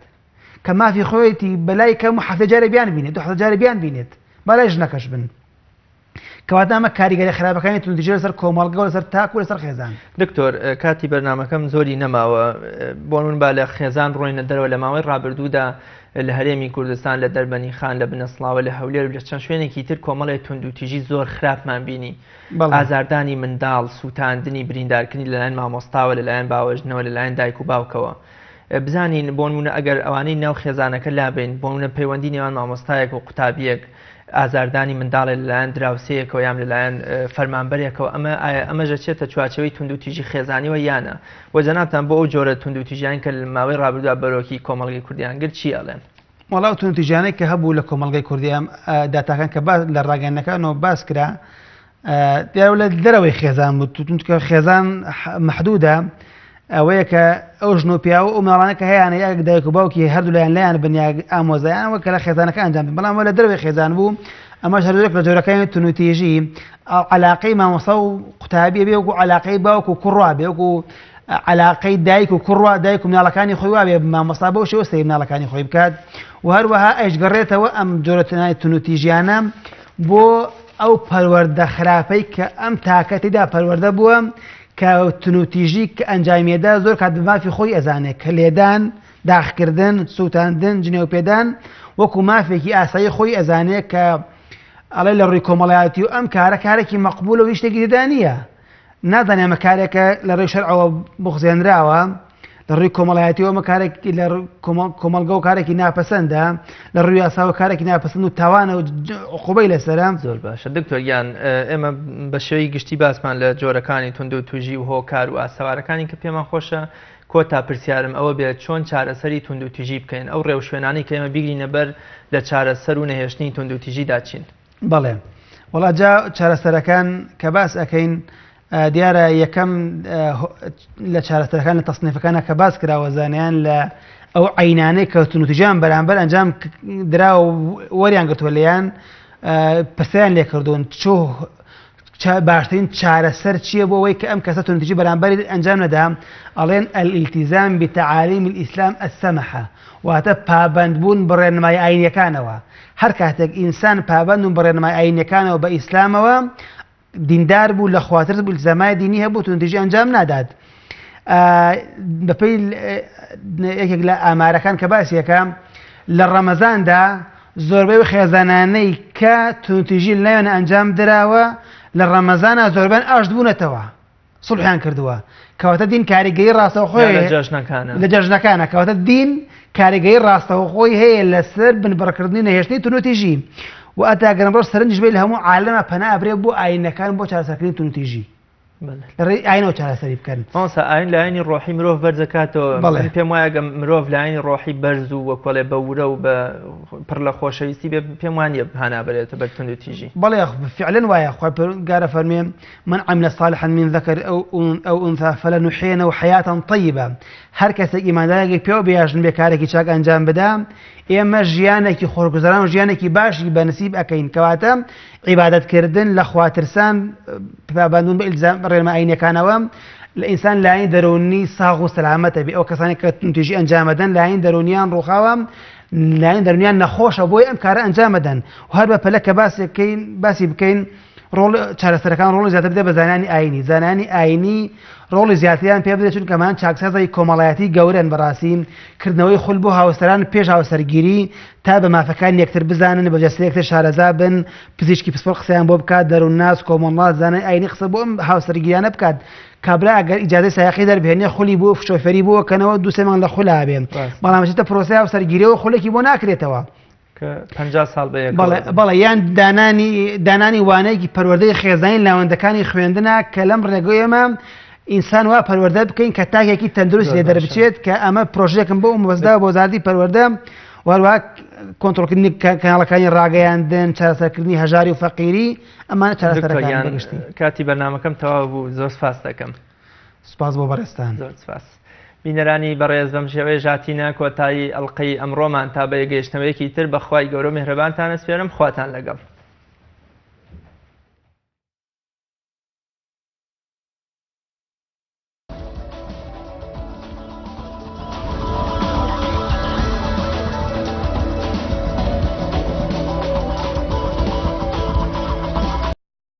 کە مافی خۆیەتی بەلای کەم و هەفتە جارە بیان بینێت دو هەفتە جارە بیان بینێت بەلای ژنەکەش بن کەواتە ئەمە کاریگەری خراپەکانی تونتیژە لەسەر کۆمەڵگە و لەسەر تاک و لەسەر خێزان. دکتۆر کاتی بەرنامەکەم زۆری نەماوە بۆ من با لە خێزان ڕۆینە دەرەوە لە ماوەی ڕابردوودا لە هەرێمی کوردستان لە دەربەنی خان لە بنەسڵاوە لە هەولێر لە چەند شوێنێکی تر کۆمەڵی توندوتیژی زۆر خراپمان بینی ئازاردانی منداڵ سووتاندنی بریندارکردنی لەلایەن مامۆستاوە لەلایەن باوەژنەوە لەلایەن دایک و باوکەوە بزانین بۆ نمونە ئەگەر ئەوانەی ناو خێزانەکە لابێن بۆ نمونە پەیوەندی نێوان مامۆستایەک و قوتابیەک ئازاردانی منداڵێک لەلایەن دراوسەیەکەوە یان لەلایەن فەرمانبەرێکەوە ئەمەژە چێتە چوارچەوەی توندوتیژی خێزانیوە یانە وە جەنابتان بۆ ئەو جۆرە توندوتیژیان کە لە ماوەی ڕابردوودا بەرۆکی کۆمەڵگەی کوردیان گرت چی ئەڵێن؟ وەڵاو توندوتیژیانەی کە هەبوو لە کۆمەڵگەی کوردیان داتاکان کە لە ڕاگەیەنەکانەوە باس کرا دیارە لە دەرەوەی خێزان بوو کە خێزان محدودە ئەوەیە کە ئەو ژن و پیاوە و ماڵانەکە هەیەیانە یاک دایک و باوکی هەردوو لایەن لایەن بنیا ئامۆزایانەوە کە لە خێزانەکە ئەنجام بدەن بەڵام لە دەرەوەی خێزان بوو ئەمەش هەردووەک لە جۆرەکانی تونوتیژی عەلاقەی مامۆستا و قوتابیە بێ وەکو عەلاقەی باوک و کوڕوا بێ وەکو عەلاقەی دایک و کوڕوا دایک و مناڵەکانی خۆی وا بێ مامۆستا بەو شێوە سەیری مناڵەکانی خۆی بکات و هەروەها ئەیشگەڕێتەوە ئەم جۆرە تونوتیژیانە بۆ ئەو پەروەردە خراپەی کە ئەم تاکە تێدا پەروەردە بووە کە تونوتیژی کە ئەنجامیەدا زۆر کات مافی خۆی ئەزانێت کە لێدان داخکردن سووتاندن جنێوپێدان وەکو مافێکی ئاسایی خۆی ئەزانێت کە ئەڵێ لە ڕووی کۆمەڵایەتی و ئەم کارێکی مەقبولە و شتێکی تێدا نییە نازانێ ئەمە کارێکە لە ڕێی شەرعەوە بغزێنراوە لە ڕووی کۆمەڵایەتیەوە ئەمە کارێکی لە کۆمەڵگە و کارێکی ناپەسەندە لە ڕووی یاساوە کارێکی ناپەسەند و تاوانە و عقوبەی لەسەرە زۆر باشە دکتۆریان ئێمە بە شێوەی گشتی باسمان لە جۆرەکانی توندوتیژی و هۆکار و ئاسەوارەکانی کە پێمان خۆشە کۆتا پرسیارم ئەوە بێت چۆن چارەسەری توندوتیژی بکەین ئەو ڕێوشوێنانی کە ئێمە بیگرینە بەر لە چارەسەر و نەهێشتنی توندوتیژیدا چین. بەڵێ وەڵا جا چارەسەرەکان کە باس ئەەکەین دیارە یەکەم لە چارەسەرەکان لە تەصنیفەکانە کە باس کراوە زانیان لە ئەو عینانەی کە تونوتیژیان بەرامبەر ئەنجام درا و وەریان گرتووە لێیان پرسیان لێ کردوون باشترین چارەسەر چییە بۆ ئەوەی کە ئەم کەسە تونوتیژی بەرامبەری ئەنجام نەدا ئەڵێن الالتزام بتعالیم الئیسلام السەمحە واتە پابەندبوون بڕێنمای ئاینیەکانەوە هەر کاتێک ئینسان پابەند و بڕێنمای ئاینیەکانەوە بە ئیسلامەوە دیندار بوو لە خواتر بوو زەمای دینی هەبوو تونوتیژی ئەنجام نادات بەپێی یەکێک لە ئامارەکان کە باسیەکە لە ڕەمەزاندا زۆربەی خێزانانەی کە تونوتیژی لەوێنە ئەنجام دراوە لە ڕەمەزانە زۆربیان ئاشت بوونەتەوە سڵحیان کردووە کەواتە دین کاریگەی ڕاستەوخۆی لە جەژنەکانە کەواتە دین کاریگەی ڕاستەوخۆی هەیە لەسەر بنبڕکردنی نەهێشتنی تونوتیژی و ئەتاگەرم ڕۆژ سەرنج بێت لە هەموو عالەمە پەنا ئەبرێ بۆ ئاینەکان بۆ چارەسەرکردنی تونوتیژی لەڕێی ئاینەوە چارەسەری بکەن مامۆستا ئاین لە ئاینی ڕۆحی مرۆڤ بەرزەکاتەوە پێم وایە مرۆڤ لە ئاینی ڕۆحی بەرز و وەکوڵێ بە ورە و بە پڕ لە خۆشەویستی بێ پێم وانیە هەنابرێتە بەر توندوتیژی بەڵێ فعلەن وایە خوا گارە فەرمێ من عمل صالحا من ذكر أو أنثى فلنحيينه حياة طيبة هەر کەسێک ئیماندارێکی پێوە بێژن بێ کارێکی چاک ئەنجام بدا ئێمە ژیانێکی خۆرگوزەران و ژیانێکی باشی بەنسیب ئەەکەین کەواتە عیبادەتکردن لە خواترسان پابەندبوون بە ئیلزام ڕێنمای ئاینیەکانەوە لە ئینسان لایەنی دەرونی ساغ و سەلامەتە بێ ئەو کەسانی کە تونوتیژی ئەنجامەدەن لایەنی دەرونیان ڕووخاوە لایەنی دەرونیان نەخۆشە بۆی ئەم کارە ئەنجامەدەن و هەر بە پەلە کە باسی بکەین ڕۆڵ چارەسەرەکان ڕۆڵی زیاتر بدە بە زانانی ئاینی زانانی ئاینی ڕۆڵی زیاتریان پێ بدێت چونکەمان چاکسازی کۆمەڵایەتی گەورەن بەڕاستی کردنەوەی خول بۆ هاوسەران پێش هاوسەرگیری تا بە مافەکان یەکتر بزانن بە جەستەیەکتر شارەزا بن پزیشکی پسپۆڕ قسەیان بۆ بکات دەروونناس کۆمەڵات زانای ئاینی قسە بۆ ئەم هاوسەرگیریانە بکات کابرا ئەگەر ئیجازەی سایقی دەربهێنێ خولی بۆ شۆفەری بۆ کەنەوە دوو سێ مانگ لە خولا بێن بەڵام چێتە پرۆسەی هاوسەرگیریەوە خولێکی بۆ ناکرێتەوە 50 ساڵ بەڵێ یان دانانی وانەیەکی پەروەردەی خێزانی لاوەندەکانی خوێندنە کە لەم ڕێگەیەمە ئینسان وا پەروەردە بکەین کە تاکێکی تەندروست لێ دەربچێت کە ئەمە پرۆژێکم بۆ مەبەستدا بۆ وەزارەتی پەروەردە وەروە کۆنتڕۆلکردنی کاناڵەکانی ڕاگەیاندن چارەسەرکردنی هەژاری و فەقیری ئەمانە چارەسەرەکان بەگشتی. کاتی بەرنامەکەم تەواو بوو. زۆر سپاس دەکەم. سپاس بۆ بەڕێستان. زۆر سپاس. بینەرانی بەڕێز بەم شێوەیە ژاتینە کۆتایی ئەڵقەی ئەمڕۆمان تا بە یەگەیشتنەوەیەکی تر بەخوای گەورە و میهرەبانتان ئەسپێرم. خواتان لەگەڵ.